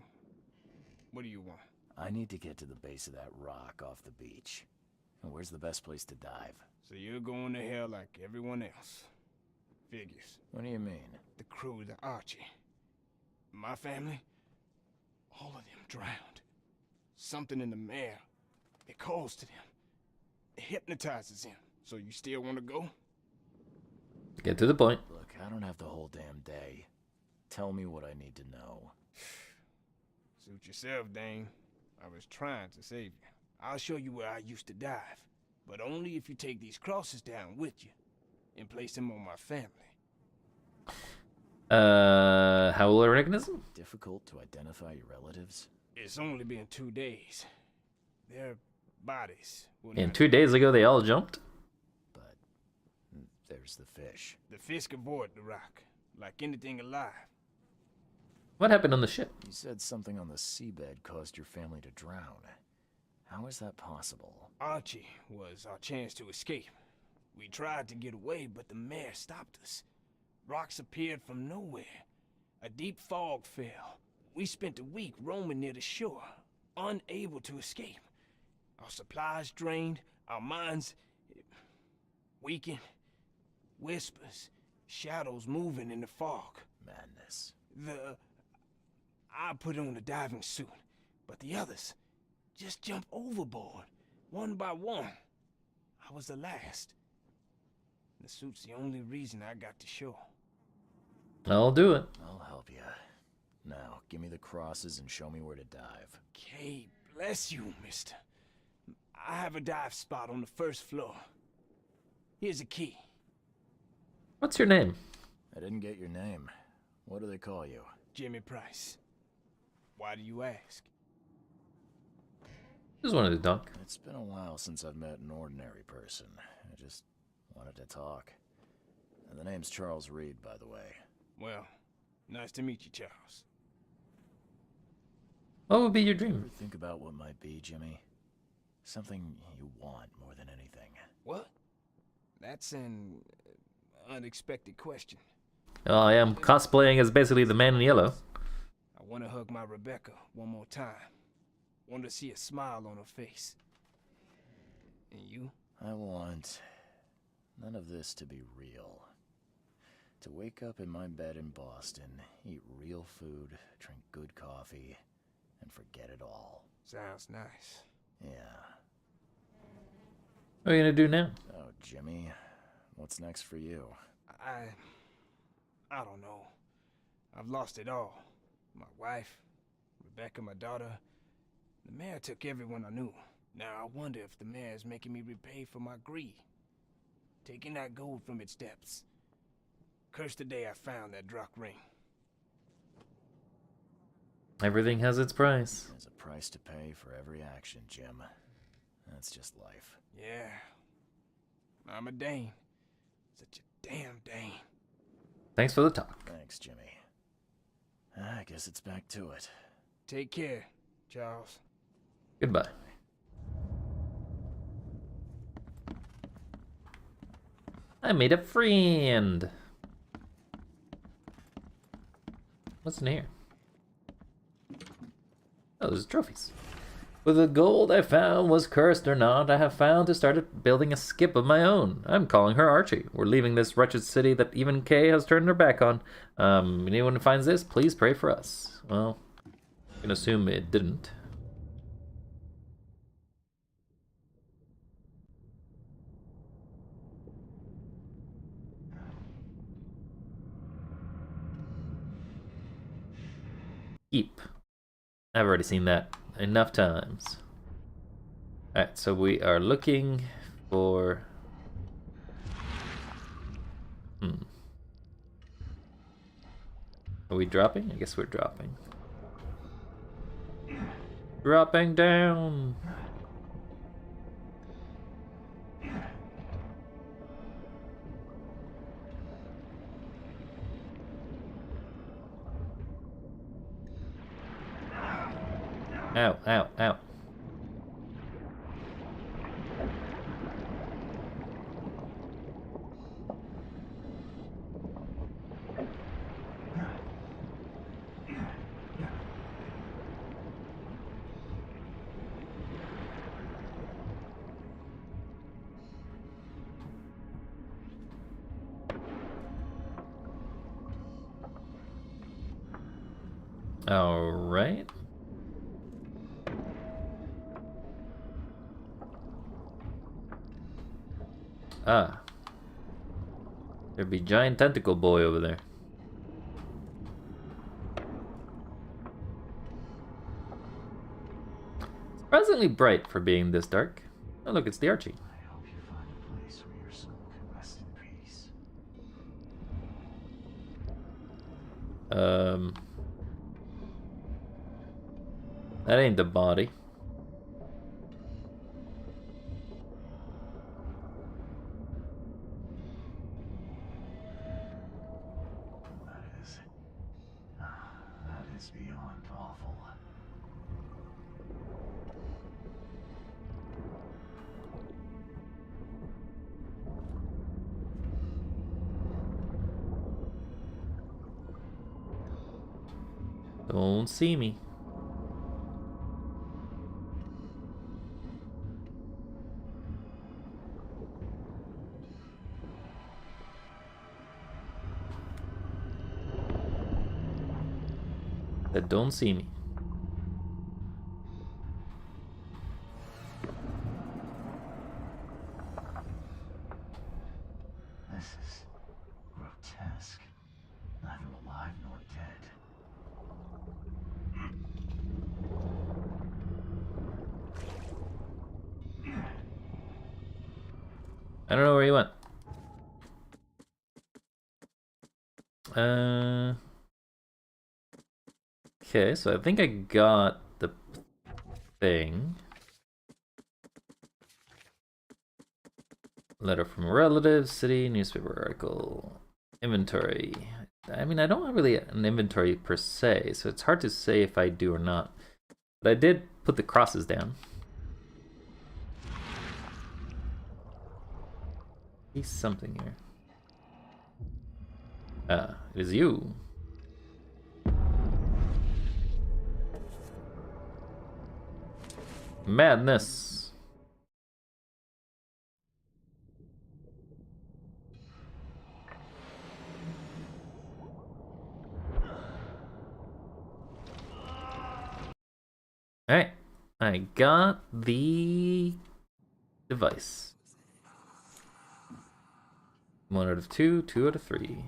what do you want? I need to get to the base of that rock off the beach. And where's the best place to dive? So you're going to hell like everyone else. Figures. What do you mean? The crew, the Archie. My family, all of them drowned. Something in the mare. It calls to them. It hypnotizes them. So you still want to go? Get to the point. Look, I don't have the whole damn day. Tell me what I need to know. Suit yourself, Dane. I was trying to save you. I'll show you where I used to dive. But only if you take these crosses down with you. And place them on my family. How will I recognize them? Difficult to identify your relatives? It's only been 2 days. Their bodies. And 2 days ago they all jumped? But there's the fish. The fish avoid the rock, like anything alive. What happened on the ship? You said something on the seabed caused your family to drown. How is that possible? Archie was our chance to escape. We tried to get away, but the mare stopped us. Rocks appeared from nowhere. A deep fog fell. We spent a week roaming near the shore, unable to escape. Our supplies drained, our minds weakened. Whispers, shadows moving in the fog. Madness. I put on a diving suit, but the others just jumped overboard, one by one. I was the last. The suit's the only reason I got to shore. I'll do it. I'll help you. Now, give me the crosses and show me where to dive. Okay, bless you, mister. I have a dive spot on the first floor. Here's a key. What's your name? I didn't get your name. What do they call you? Jimmy Price. Why do you ask? Just wanted to talk. It's been a while since I've met an ordinary person. I just wanted to talk. And the name's Charles Reed, by the way. Well, nice to meet you, Charles. What would be your dream? Ever think about what might be, Jimmy? Something you want more than anything. What? That's an unexpected question. Well, I am cosplaying as basically the man in yellow. I want to hug my Rebecca one more time. Want to see a smile on her face. And you? I want none of this to be real. To wake up in my bed in Boston, eat real food, drink good coffee, and forget it all. Sounds nice. Yeah. What are you gonna do now? Oh, Jimmy, what's next for you? I don't know. I've lost it all. My wife, Rebecca, my daughter. The mayor took everyone I knew. Now I wonder if the mayor is making me repay for my greed. Taking that gold from its depths. Curse the day I found that Drock ring. Everything has its price. There's a price to pay for every action, Jim. That's just life. Yeah. I'm a Dane. Such a damn Dane. Thanks for the talk. Thanks, Jimmy. I guess it's back to it. Take care, Charles. Goodbye. I made a friend. What's in here? Oh, there's trophies. Whether the gold I found was cursed or not, I have found to start building a skip of my own. I'm calling her Archie. We're leaving this wretched city that even Kay has turned her back on. Anyone who finds this, please pray for us. Well, I can assume it didn't. Keep. I've already seen that enough times. Alright, so we are looking for... Are we dropping? I guess we're dropping. Dropping down! Ow, ow, ow. All right. Ah. There'd be giant tentacle boy over there. Surprisingly bright for being this dark. Oh look, it's the Archie. I hope you find a place where your soul can rest in peace. That ain't the body. That is beyond awful. Don't see me. That don't see me. This is grotesque. Neither alive nor dead. I don't know where he went. Okay, so I think I got the thing. Letter from a relative, city, newspaper article, inventory. I mean, I don't have really an inventory per se, so it's hard to say if I do or not. But I did put the crosses down. See something here. Ah, it is you. Madness. Alright, I got the device. 1 out of 2, 2 out of 3.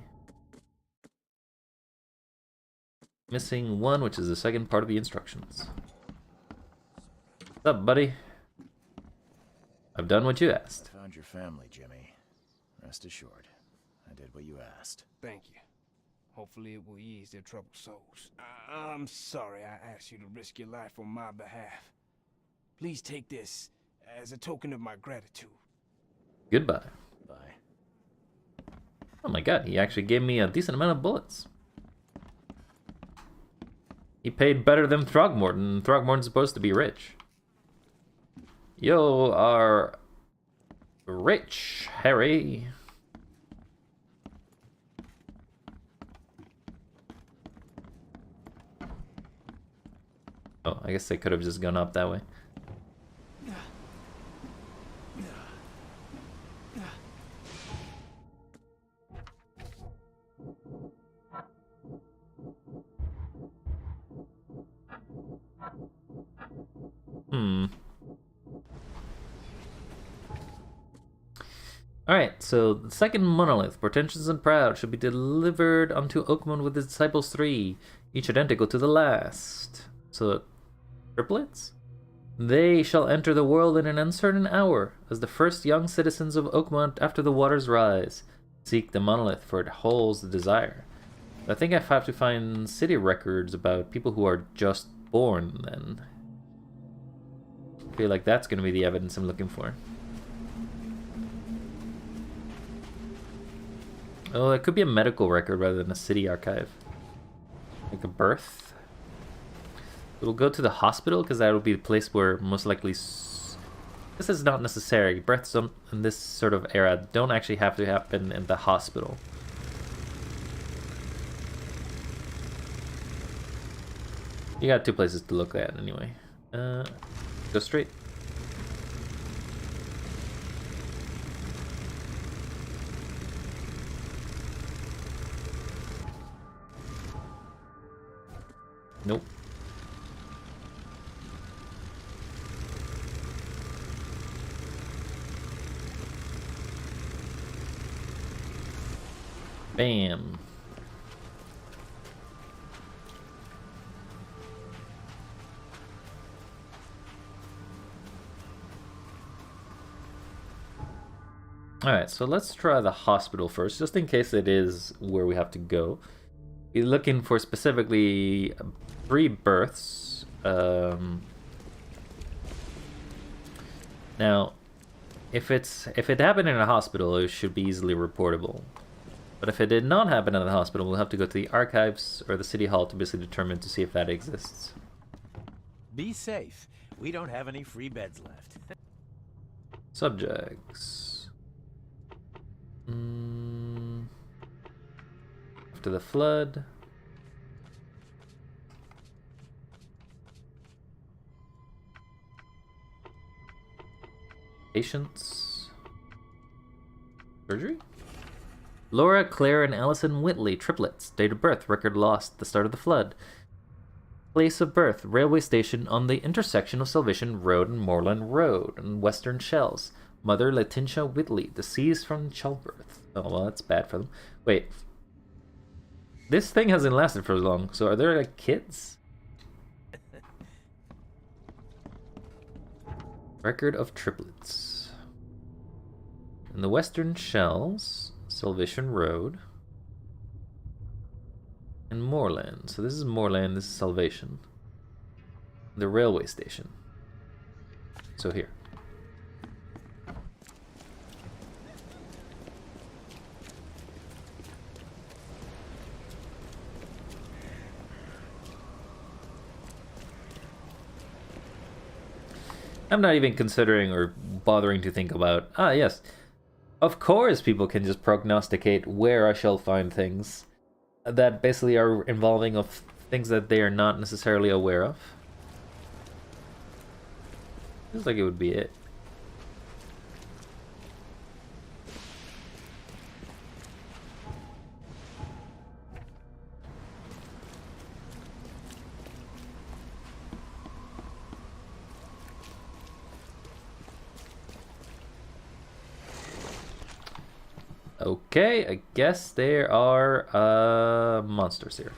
Missing 1, which is the second part of the instructions. What's up, buddy? I've done what you asked. Found your family, Jimmy. Rest assured, I did what you asked. Thank you. Hopefully it will ease their troubled souls. I'm sorry I asked you to risk your life on my behalf. Please take this as a token of my gratitude. Goodbye. Bye. Oh my god, he actually gave me a decent amount of bullets. He paid better than Throgmorton. Throgmorton's supposed to be rich. You are rich, Harry. Oh, I guess they could have just gone up that way. Alright, so the second monolith, portentous and proud, should be delivered unto Oakmont with his disciples 3, each identical to the last. So, triplets? They shall enter the world in an uncertain hour, as the first young citizens of Oakmont after the waters rise. Seek the monolith, for it holds the desire. I think I have to find city records about people who are just born, then. I feel like that's going to be the evidence I'm looking for. Oh, it could be a medical record rather than a city archive. Like a birth. We'll go to the hospital because that will be the place where most likely... This is not necessary. Births in this sort of era don't actually have to happen in the hospital. You got 2 places to look at anyway. Go straight. Nope. Bam. Alright, so let's try the hospital first, just in case it is where we have to go. We're looking for specifically 3 births. Now, if it happened in a hospital, it should be easily reportable. But if it did not happen in the hospital, we'll have to go to the archives or the city hall to basically determine to see if that exists. Be safe. We don't have any free beds left. Subjects. After the flood. Patients. Surgery? Laura, Claire, and Allison Whitley, triplets. Date of birth, record lost, the start of the flood. Place of birth, railway station on the intersection of Salvation Road and Moorland Road in Western Shells. Mother, Letitia Whitley, deceased from childbirth. Oh, well, that's bad for them. Wait. This thing hasn't lasted for long, so are there, like, kids? Record of triplets. In the Western Shells, Salvation Road, and Moorland. So this is Moorland, this is Salvation. The railway station. So here. I'm not even considering or bothering to think about, yes, of course people can just prognosticate where I shall find things that basically are involving of things that they are not necessarily aware of. Feels like it would be it. Okay, I guess there are monsters here.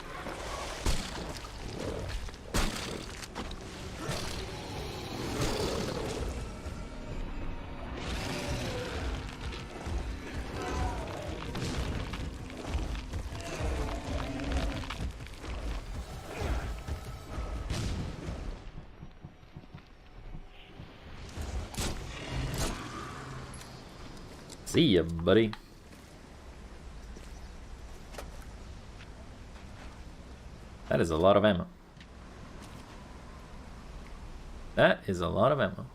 See ya, buddy. That is a lot of ammo. That is a lot of ammo.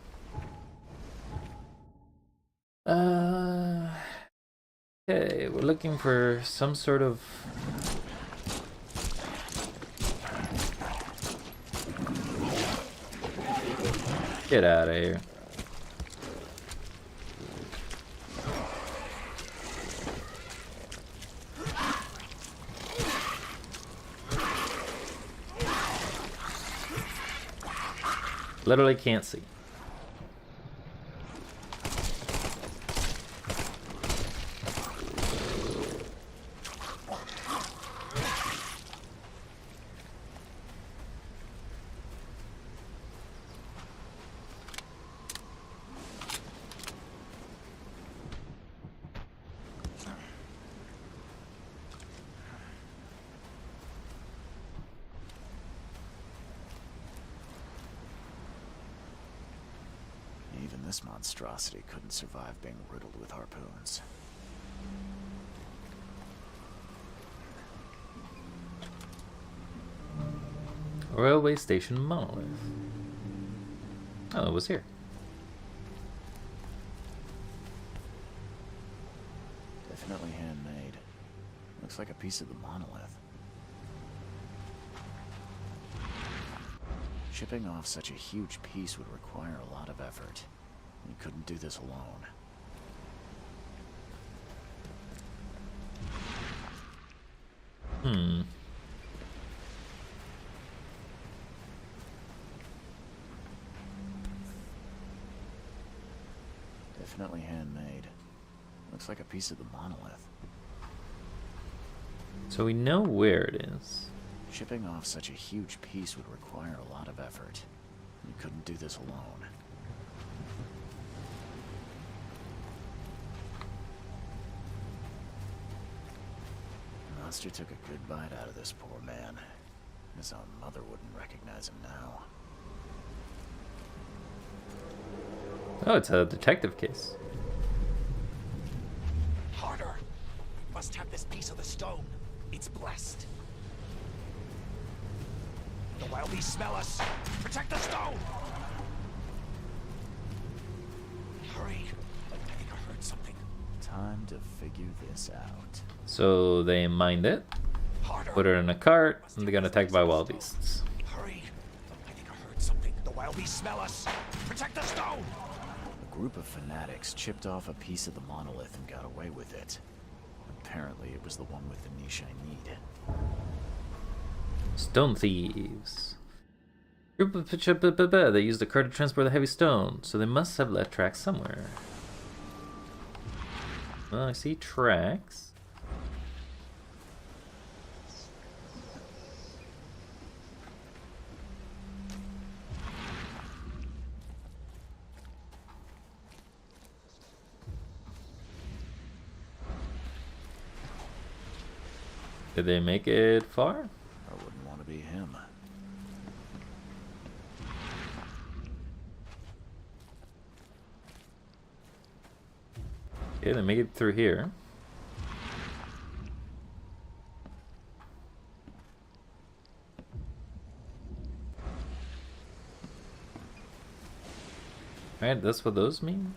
Okay, we're looking for some sort of... Get out of here. Literally can't see. Even this monstrosity couldn't survive being riddled with harpoons. Railway station monolith. Oh, it was here. Definitely handmade. Looks like a piece of the monolith. Shipping off such a huge piece would require a lot of effort. You couldn't do this alone. Definitely handmade. Looks like a piece of the monolith. So we know where it is. Shipping off such a huge piece would require a lot of effort. You couldn't do this alone. The monster took a good bite out of this poor man. His own mother wouldn't recognize him now. Oh, it's a detective case. Harder. We must have this piece of the stone. It's blessed. The wild beasts smell us. Protect the stone! Hurry. I think I heard something. Time to figure this out. So they mined it, Harder. put it in a cart, and they got attacked by wild beasts. Hurry. I think I heard something. The wild beasts smell us. Protect the stone! A group of fanatics chipped off a piece of the monolith and got away with it. Apparently it was the one with the niche I need. Stone thieves. Group of they used a cart to transport the heavy stone, so they must have left tracks somewhere. Well, I see tracks. Did they make it far? I wouldn't want to be him. Okay, they make it through here. Alright, that's what those mean?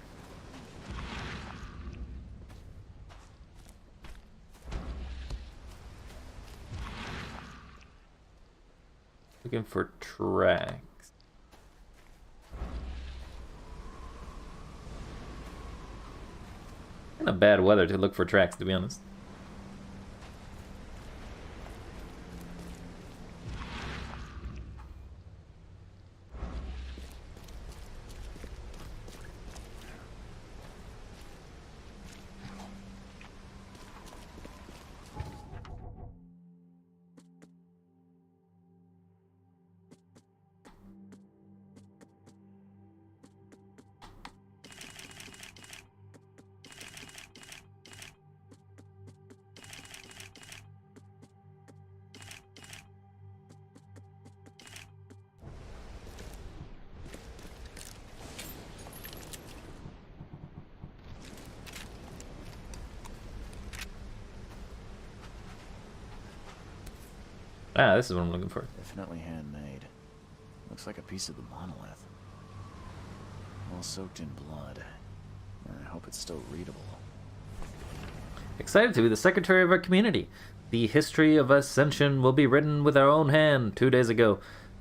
Looking for tracks. Kind of bad weather to look for tracks, to be honest. Ah, this is what I'm looking for. Definitely handmade. Looks like a piece of the monolith. All soaked in blood. I hope it's still readable. Excited to be the secretary of our community. The history of Ascension will be written with our own hand. 2 days ago,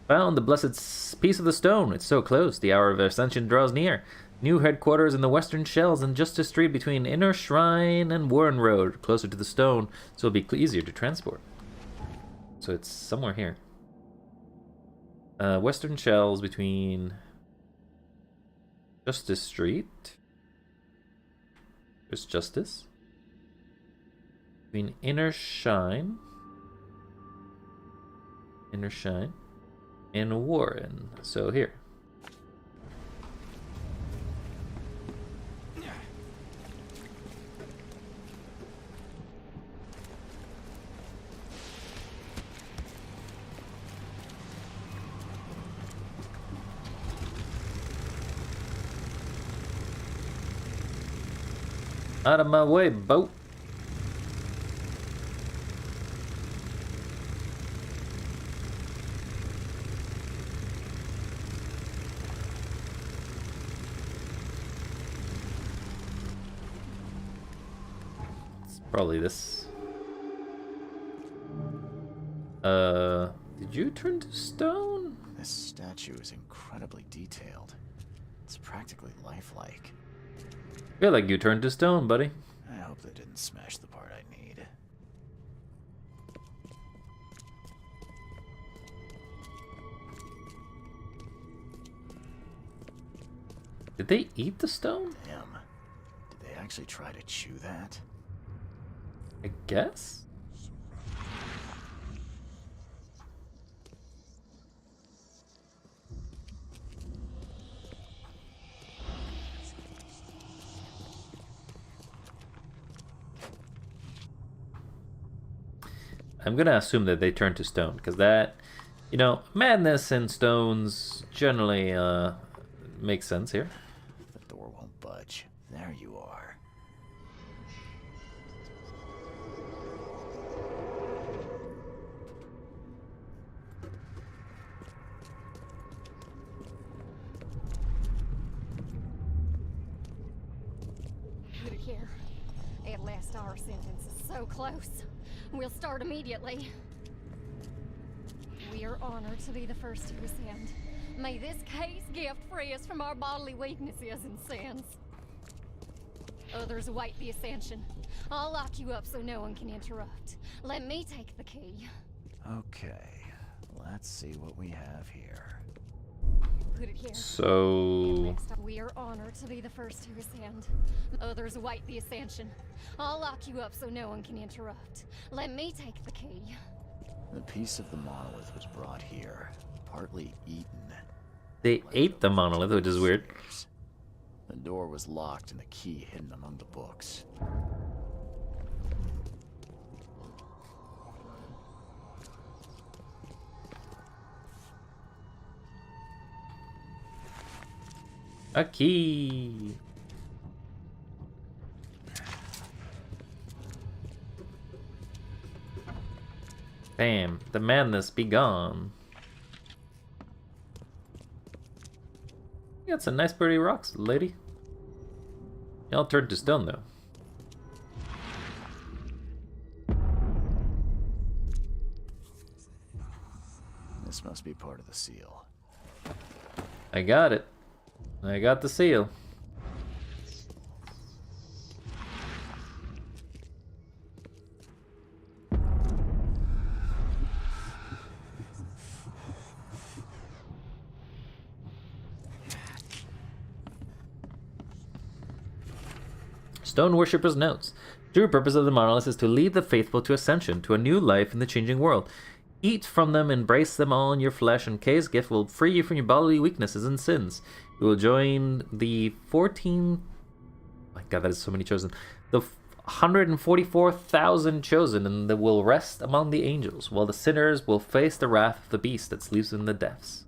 found the blessed piece of the stone. It's so close. The hour of Ascension draws near. New headquarters in the Western Shells and Justice Street between Inner Shrine and Warren Road, closer to the stone, so it'll be easier to transport. So it's somewhere here. Western Shells between Justice Street. There's Justice. Between Inner Shrine and Warren. So here. Out of my way, boat. It's probably this. Did you turn to stone? This statue is incredibly detailed. It's practically lifelike. Feel like you turned to stone, buddy. I hope they didn't smash the part I need. Did they eat the stone? Damn. Did they actually try to chew that? I guess. I'm gonna assume that they turned to stone, because that, you know, madness and stones generally makes sense here. The door won't budge. There you are. Put it here. At last, our sentence is so close. We'll start immediately. We are honored to be the first to ascend. May this case gift free us from our bodily weaknesses and sins. Others await the ascension. I'll lock you up so no one can interrupt. Let me take the key. Okay, let's see what we have here. Put it here. So We are honored to be the first to ascend. Others await the ascension. I'll lock you up so no one can interrupt. Let me take the key. The piece of the monolith was brought here, partly eaten. they ate the monolith, which is weird. The door was locked and the key hidden among the books. A key. Bam. The madness be gone. You got some nice pretty rocks, lady. Y'all turned to stone, though. This must be part of the seal. I got it. I got the seal. Stone Worshipper's Notes. True purpose of the monolith is to lead the faithful to ascension, to a new life in the changing world. Eat from them, embrace them all in your flesh, and Kay's gift will free you from your bodily weaknesses and sins. You will join the 14... My god, that is so many chosen. The 144,000 chosen, and they will rest among the angels, while the sinners will face the wrath of the beast that sleeps in the depths.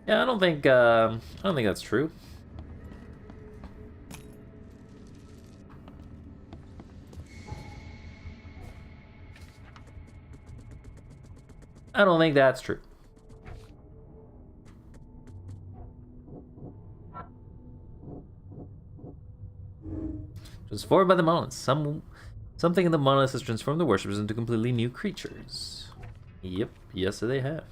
Yeah, I don't think that's true. I don't think that's true. Transformed by the monoliths. Something in the monoliths has transformed the worshippers into completely new creatures. Yep, yes they have.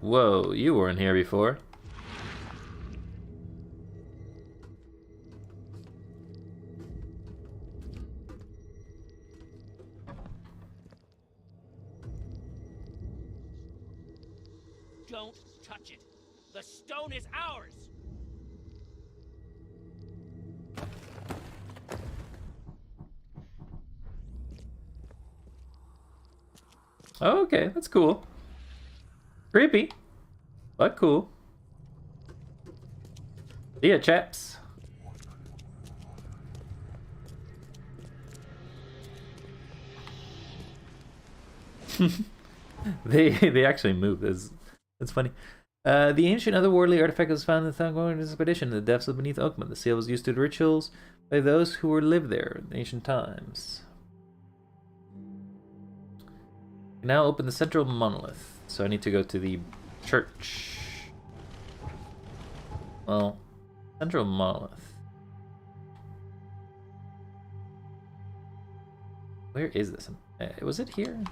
Whoa, you weren't here before. Don't touch it. The stone is ours. Oh, okay, that's cool. Creepy, but cool. See ya, chaps. They actually move. It's funny. The ancient otherworldly artifact was found in the Thangorn expedition in the depths of beneath Oakman. The seal was used to do rituals by those who were lived there in ancient times. Now open the central monolith. So I need to go to the church. Well, central monolith. Where is this? Was it here?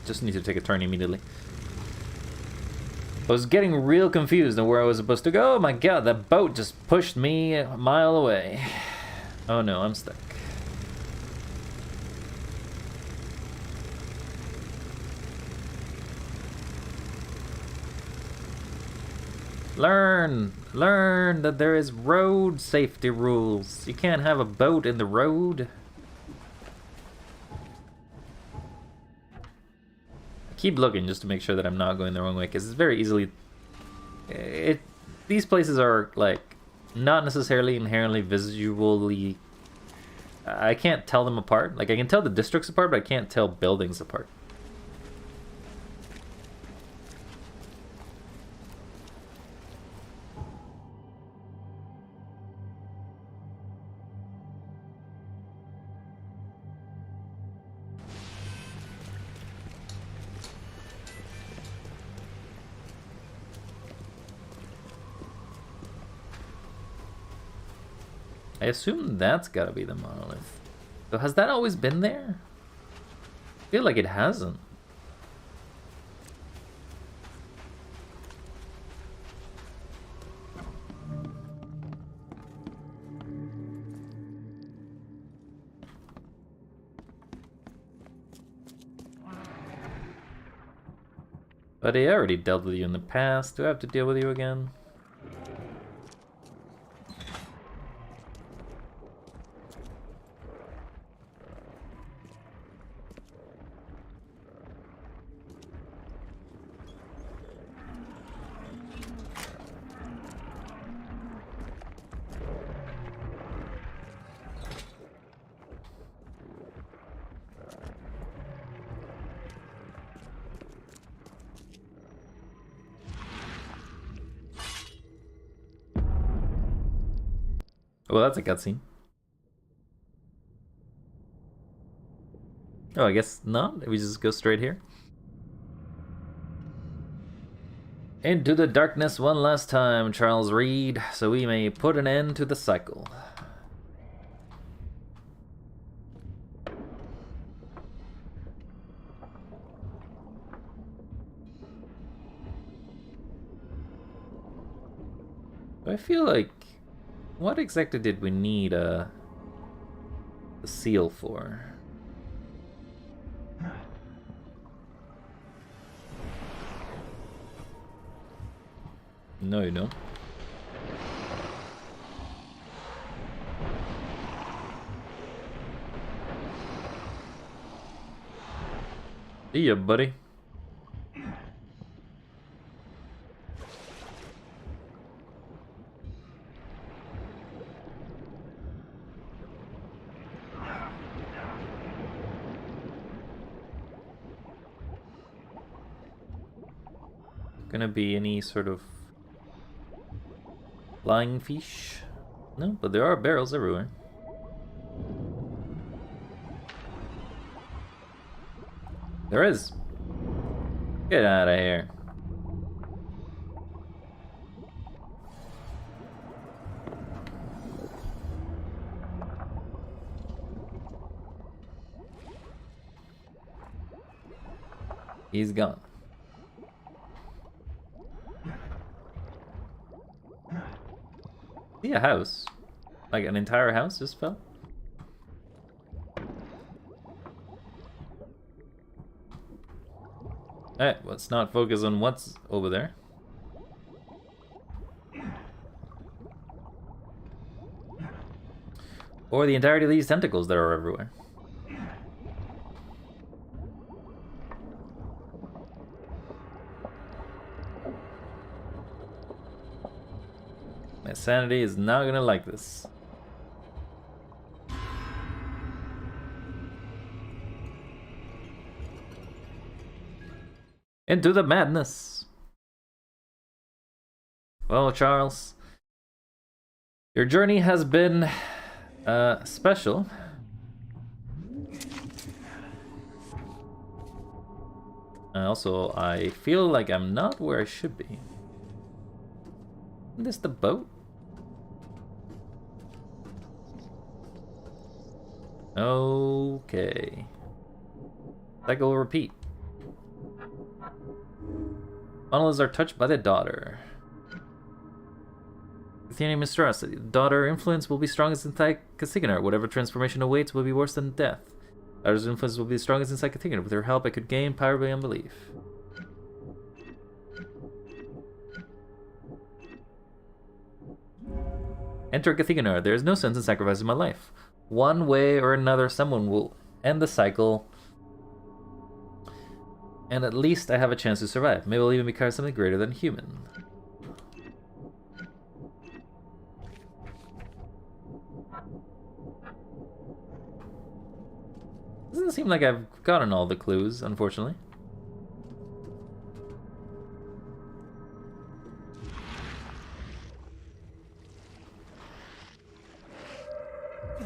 Just need to take a turn immediately. I was getting real confused on where I was supposed to go. Oh my god, that boat just pushed me a mile away. Oh no, I'm stuck. Learn that there is road safety rules. You can't have a boat in the road. Keep looking just to make sure that I'm not going the wrong way, because it's very easily... These places are, like, not necessarily inherently visually... I can't tell them apart. Like, I can tell the districts apart, but I can't tell buildings apart. I assume that's gotta be the monolith. So has that always been there? I feel like it hasn't. But I already dealt with you in the past. Do I have to deal with you again? Well, that's a cutscene. Oh, I guess not. We just go straight here. Into the darkness one last time, Charles Reed, so we may put an end to the cycle. I feel like... What exactly did we need the seal for? No, you don't. See ya, buddy. gonna be any sort of flying fish. No, but there are barrels everywhere. There is. Get out of here. He's gone. See a house? Like an entire house just fell? Alright, let's not focus on what's over there. Or the entirety of these tentacles that are everywhere. My sanity is not gonna like this. Into the madness. Well, Charles, your journey has been special. Also, I feel like I'm not where I should be. Isn't this the boat? Okay. Cycle will repeat. Monoliths are touched by the daughter. Athenian monstrosity. The daughter influence will be strongest in Castiganar. Whatever transformation awaits will be worse than death. Daughter's influence will be the strongest inside Castiganar. With her help, I could gain power beyond belief. Enter Castiganar. There is no sense in sacrificing my life. One way or another, someone will end the cycle. And at least I have a chance to survive. Maybe I'll even become something greater than human. Doesn't seem like I've gotten all the clues, unfortunately.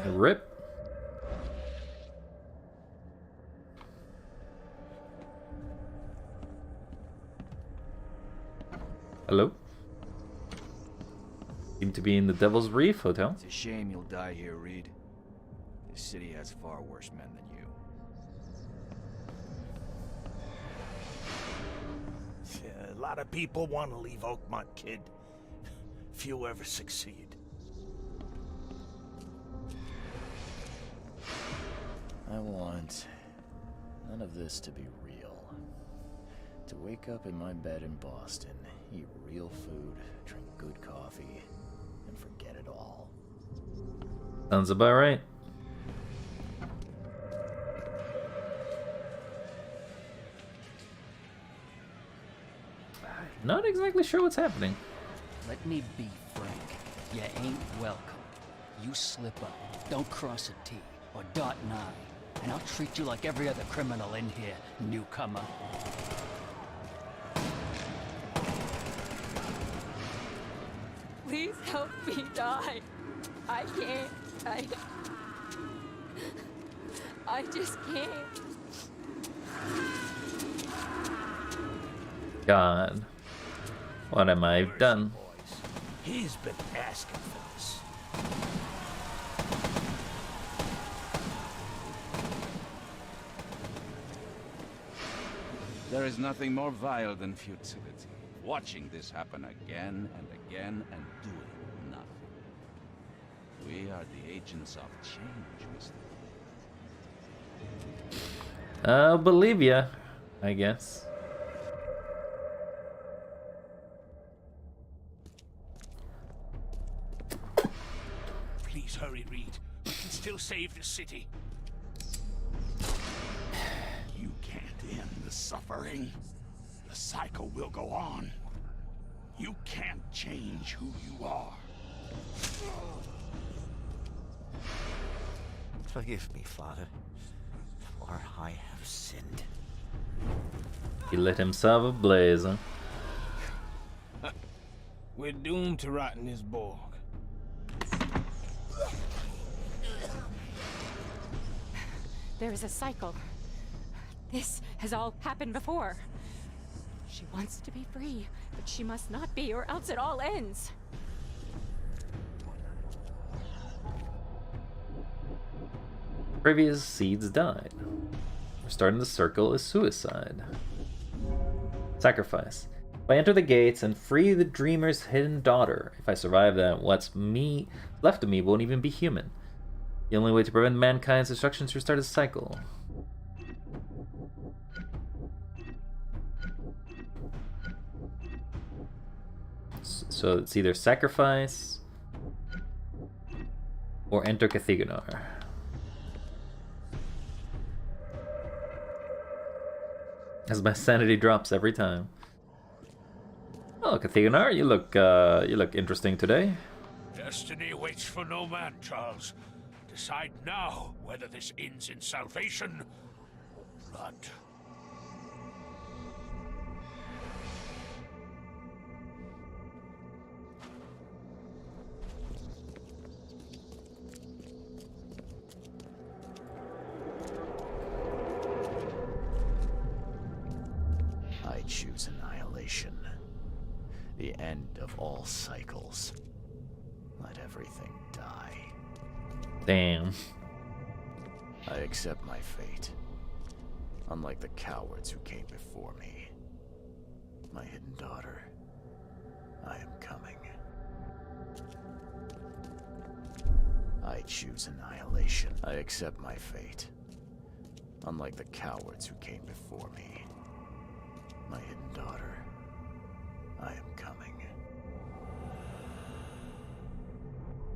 Rip. Hello? Seem to be in the Devil's Reef Hotel. It's a shame you'll die here, Reed. This city has far worse men than you. Yeah, a lot of people want to leave Oakmont, kid. Few ever succeed. I want none of this to be real. To wake up in my bed in Boston, eat real food, drink good coffee, and forget it all. Sounds about right. Not exactly sure what's happening. Let me be frank. You ain't welcome. You slip up, don't cross a T or dot an I, and I'll treat you like every other criminal in here, newcomer. Please help me die. I can't. I just can't. God. What am I done? He's been asking for this. There is nothing more vile than futility. Watching this happen again and again and doing nothing. We are the agents of change, Mr. I'll believe ya, I guess. Please hurry, Reed. We can still save the city. You can't end the suffering. The cycle will go on. You can't change who you are. Forgive me, Father, for I have sinned. He lit himself ablaze, huh? We're doomed to rot in this Borg. There is a cycle. This has all happened before. She wants to be free, but she must not be, or else it all ends. Previous seeds died. Restarting the circle is suicide. Sacrifice. If I enter the gates and free the dreamer's hidden daughter, if I survive that, what's left of me won't even be human. The only way to prevent mankind's destruction is to restart the cycle. So it's either sacrifice or enter Cathigonar. As my sanity drops every time. Oh, Cathigonar, you look interesting today. Destiny waits for no man, Charles. Decide now whether this ends in salvation or blood. I choose annihilation. The end of all cycles. Let everything die. Damn. I accept my fate. Unlike the cowards who came before me. My hidden daughter. I am coming. I choose annihilation. I accept my fate. Unlike the cowards who came before me. My hidden daughter. I am coming.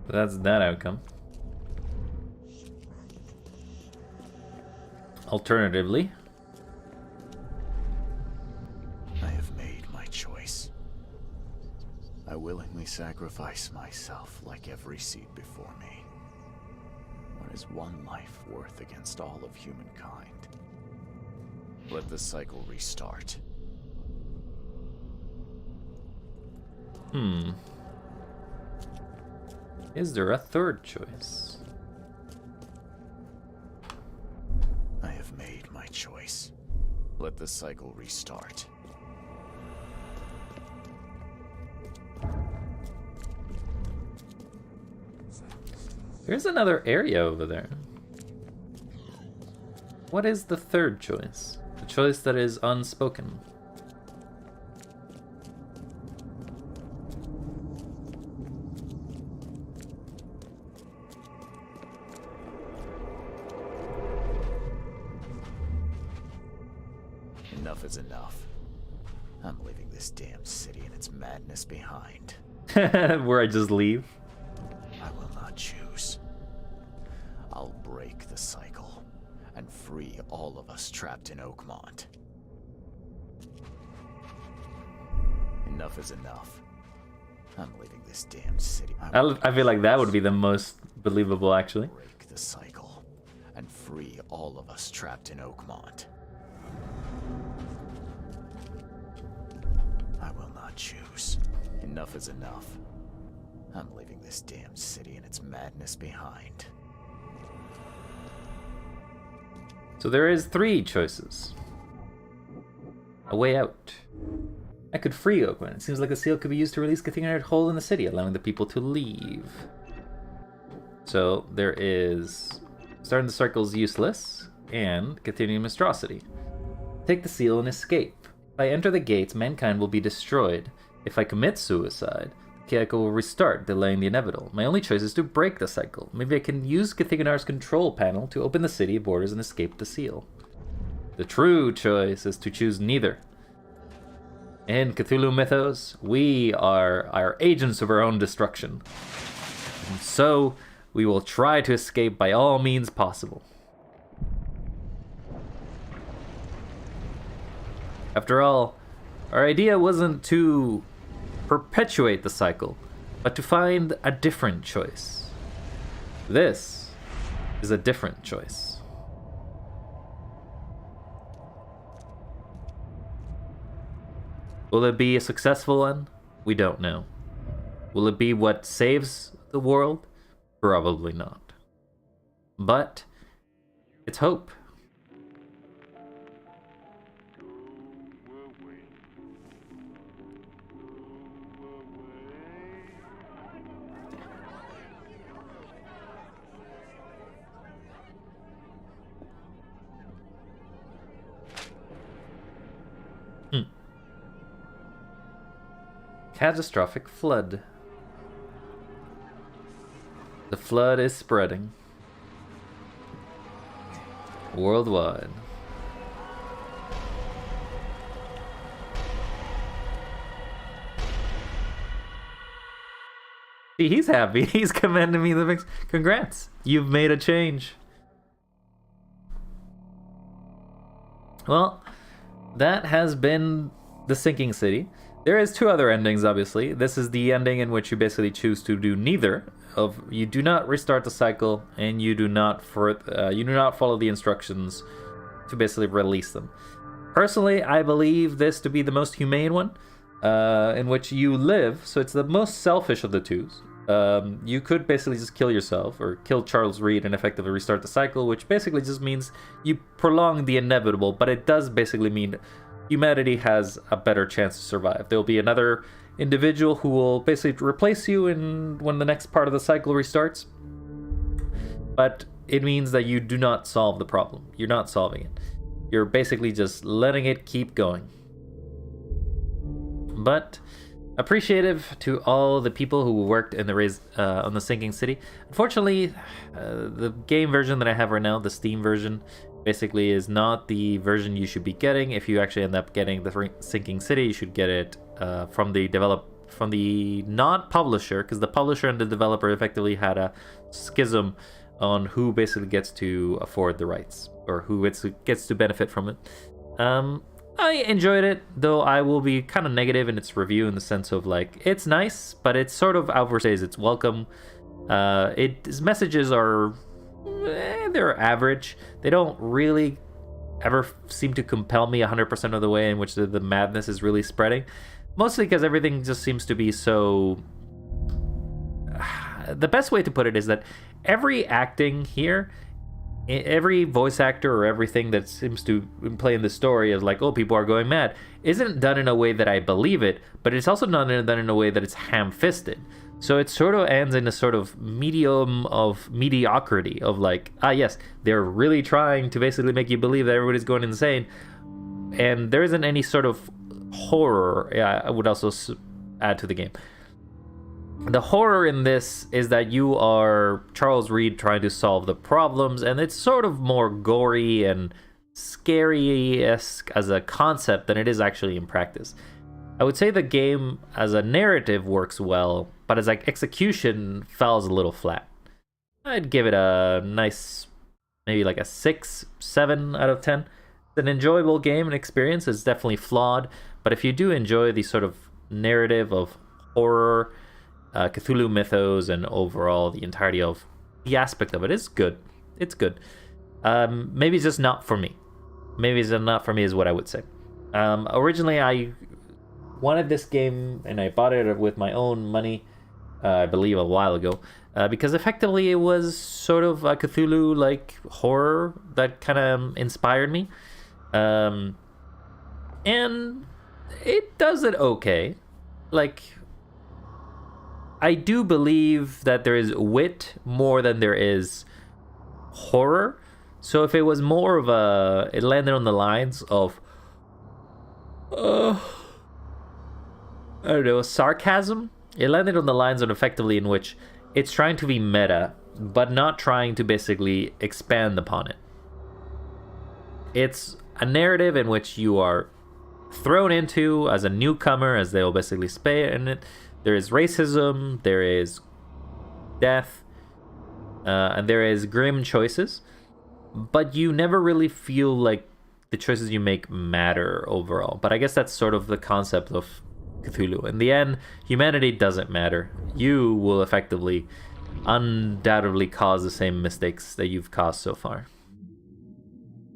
That's that outcome. Alternatively, I have made my choice. I willingly sacrifice myself like every seed before me. What is one life worth against all of humankind? Let the cycle restart. Is there a third choice? I have made my choice. Let the cycle restart. There's another area over there. What is the third choice? The choice that is unspoken. Enough is enough. I'm leaving this damn city and its madness behind. Where I just leave? I will not choose. I'll break the cycle and free all of us trapped in Oakmont. Enough is enough. I'm leaving this damn city. I feel like that would be the most believable, actually. Break the cycle and free all of us trapped in Oakmont. I will not choose. Enough is enough. I'm leaving this damn city and its madness behind. So there is 3 choices. A way out. I could free Oakmont. It seems like the seal could be used to release Cathigonar Hole in the city, allowing the people to leave. So there is starting the circle's useless and continuing monstrosity. Take the seal and escape. If I enter the gates, mankind will be destroyed. If I commit suicide, the cycle will restart, delaying the inevitable. My only choice is to break the cycle. Maybe I can use Cathigonar's control panel to open the city borders and escape the seal. The true choice is to choose neither. In Cthulhu mythos, we are agents of our own destruction. And so, we will try to escape by all means possible. After all, our idea wasn't to perpetuate the cycle, but to find a different choice. This is a different choice. Will it be a successful one? We don't know. Will it be what saves the world? Probably not. But it's hope. Catastrophic flood. The flood is spreading worldwide. See, he's happy. He's commending me the mix. Congrats. You've made a change. Well, that has been The Sinking City. There is 2 other endings, obviously. This is the ending in which you basically choose to do neither. You do not restart the cycle, and you do not follow the instructions to basically release them. Personally, I believe this to be the most humane one, in which you live. So it's the most selfish of the 2s. You could basically just kill yourself or kill Charles Reed and effectively restart the cycle, which basically just means you prolong the inevitable, but it does basically mean humanity has a better chance to survive. There'll be another individual who will basically replace you when the next part of the cycle restarts. But it means that you do not solve the problem. You're not solving it. You're basically just letting it keep going. But appreciative to all the people who worked in on The Sinking City. Unfortunately, the game version that I have right now, the Steam version, basically is not the version you should be getting. If you actually end up getting The Sinking City, you should get it from the not publisher, because the publisher and the developer effectively had a schism on who basically gets to afford the rights or who gets to benefit from it. I enjoyed it, though I will be kind of negative in its review in the sense of like it's nice, but it sort of outstays its welcome. Its messages are they're average. They don't really ever seem to compel me 100% of the way in which the madness is really spreading. Mostly because everything just seems to be so... The best way to put it is that every acting here, every voice actor or everything that seems to play in the story is like, oh, people are going mad, isn't done in a way that I believe it, but it's also not done in a way that it's ham-fisted. So it sort of ends in a sort of medium of mediocrity of like, yes, they're really trying to basically make you believe that everybody's going insane. And there isn't any sort of horror, I would also add to the game. The horror in this is that you are Charles Reed trying to solve the problems, and it's sort of more gory and scary-esque as a concept than it is actually in practice. I would say the game as a narrative works well, but as like execution falls a little flat. I'd give it a nice, maybe like a 6, 7 out of 10. It's an enjoyable game and experience. It's definitely flawed, but if you do enjoy the sort of narrative of horror, Cthulhu mythos, and overall the entirety of the aspect of it is good. It's good. Maybe it's just not for me. Maybe it's not for me is what I would say. Originally, I wanted this game and I bought it with my own money, I believe a while ago, because effectively it was sort of a Cthulhu-like horror that kind of inspired me. And it does it okay. Like, I do believe that there is wit more than there is horror. So if it was more of it landed on the lines of, I don't know, sarcasm. It landed on the lines of effectively in which it's trying to be meta, but not trying to basically expand upon it. It's a narrative in which you are thrown into as a newcomer, as they'll basically say in it. There is racism, there is death, and there is grim choices, but you never really feel like the choices you make matter overall. But I guess that's sort of the concept of Cthulhu. In the end, humanity doesn't matter. You will effectively, undoubtedly cause the same mistakes that you've caused so far.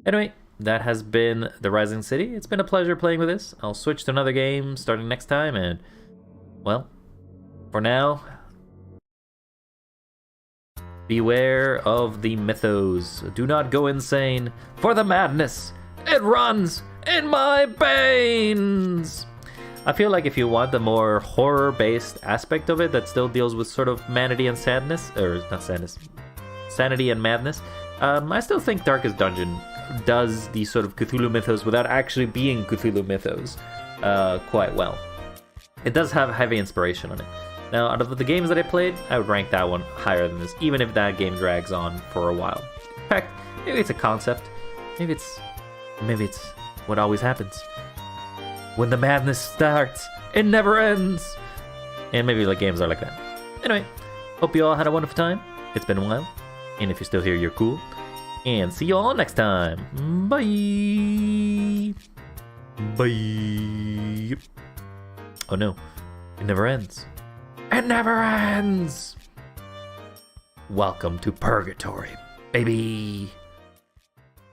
Anyway, that has been The Rising City. It's been a pleasure playing with this. I'll switch to another game starting next time, and, well, For now, beware of the mythos. Do not go insane, for the madness, it runs in my veins. I feel like if you want the more horror-based aspect of it that still deals with sort of manity and sadness, or not sadness, sanity and madness, I still think Darkest Dungeon does the sort of Cthulhu mythos without actually being Cthulhu mythos quite well. It does have heavy inspiration on it. Now, out of the games that I played, I would rank that one higher than this, even if that game drags on for a while. In fact, maybe it's a concept. Maybe it's what always happens. When the madness starts, it never ends. And maybe like games are like that. Anyway, hope you all had a wonderful time. It's been a while. And if you're still here, you're cool. And see you all next time. Bye. Bye. Oh no, it never ends. It never ends! Welcome to Purgatory, baby!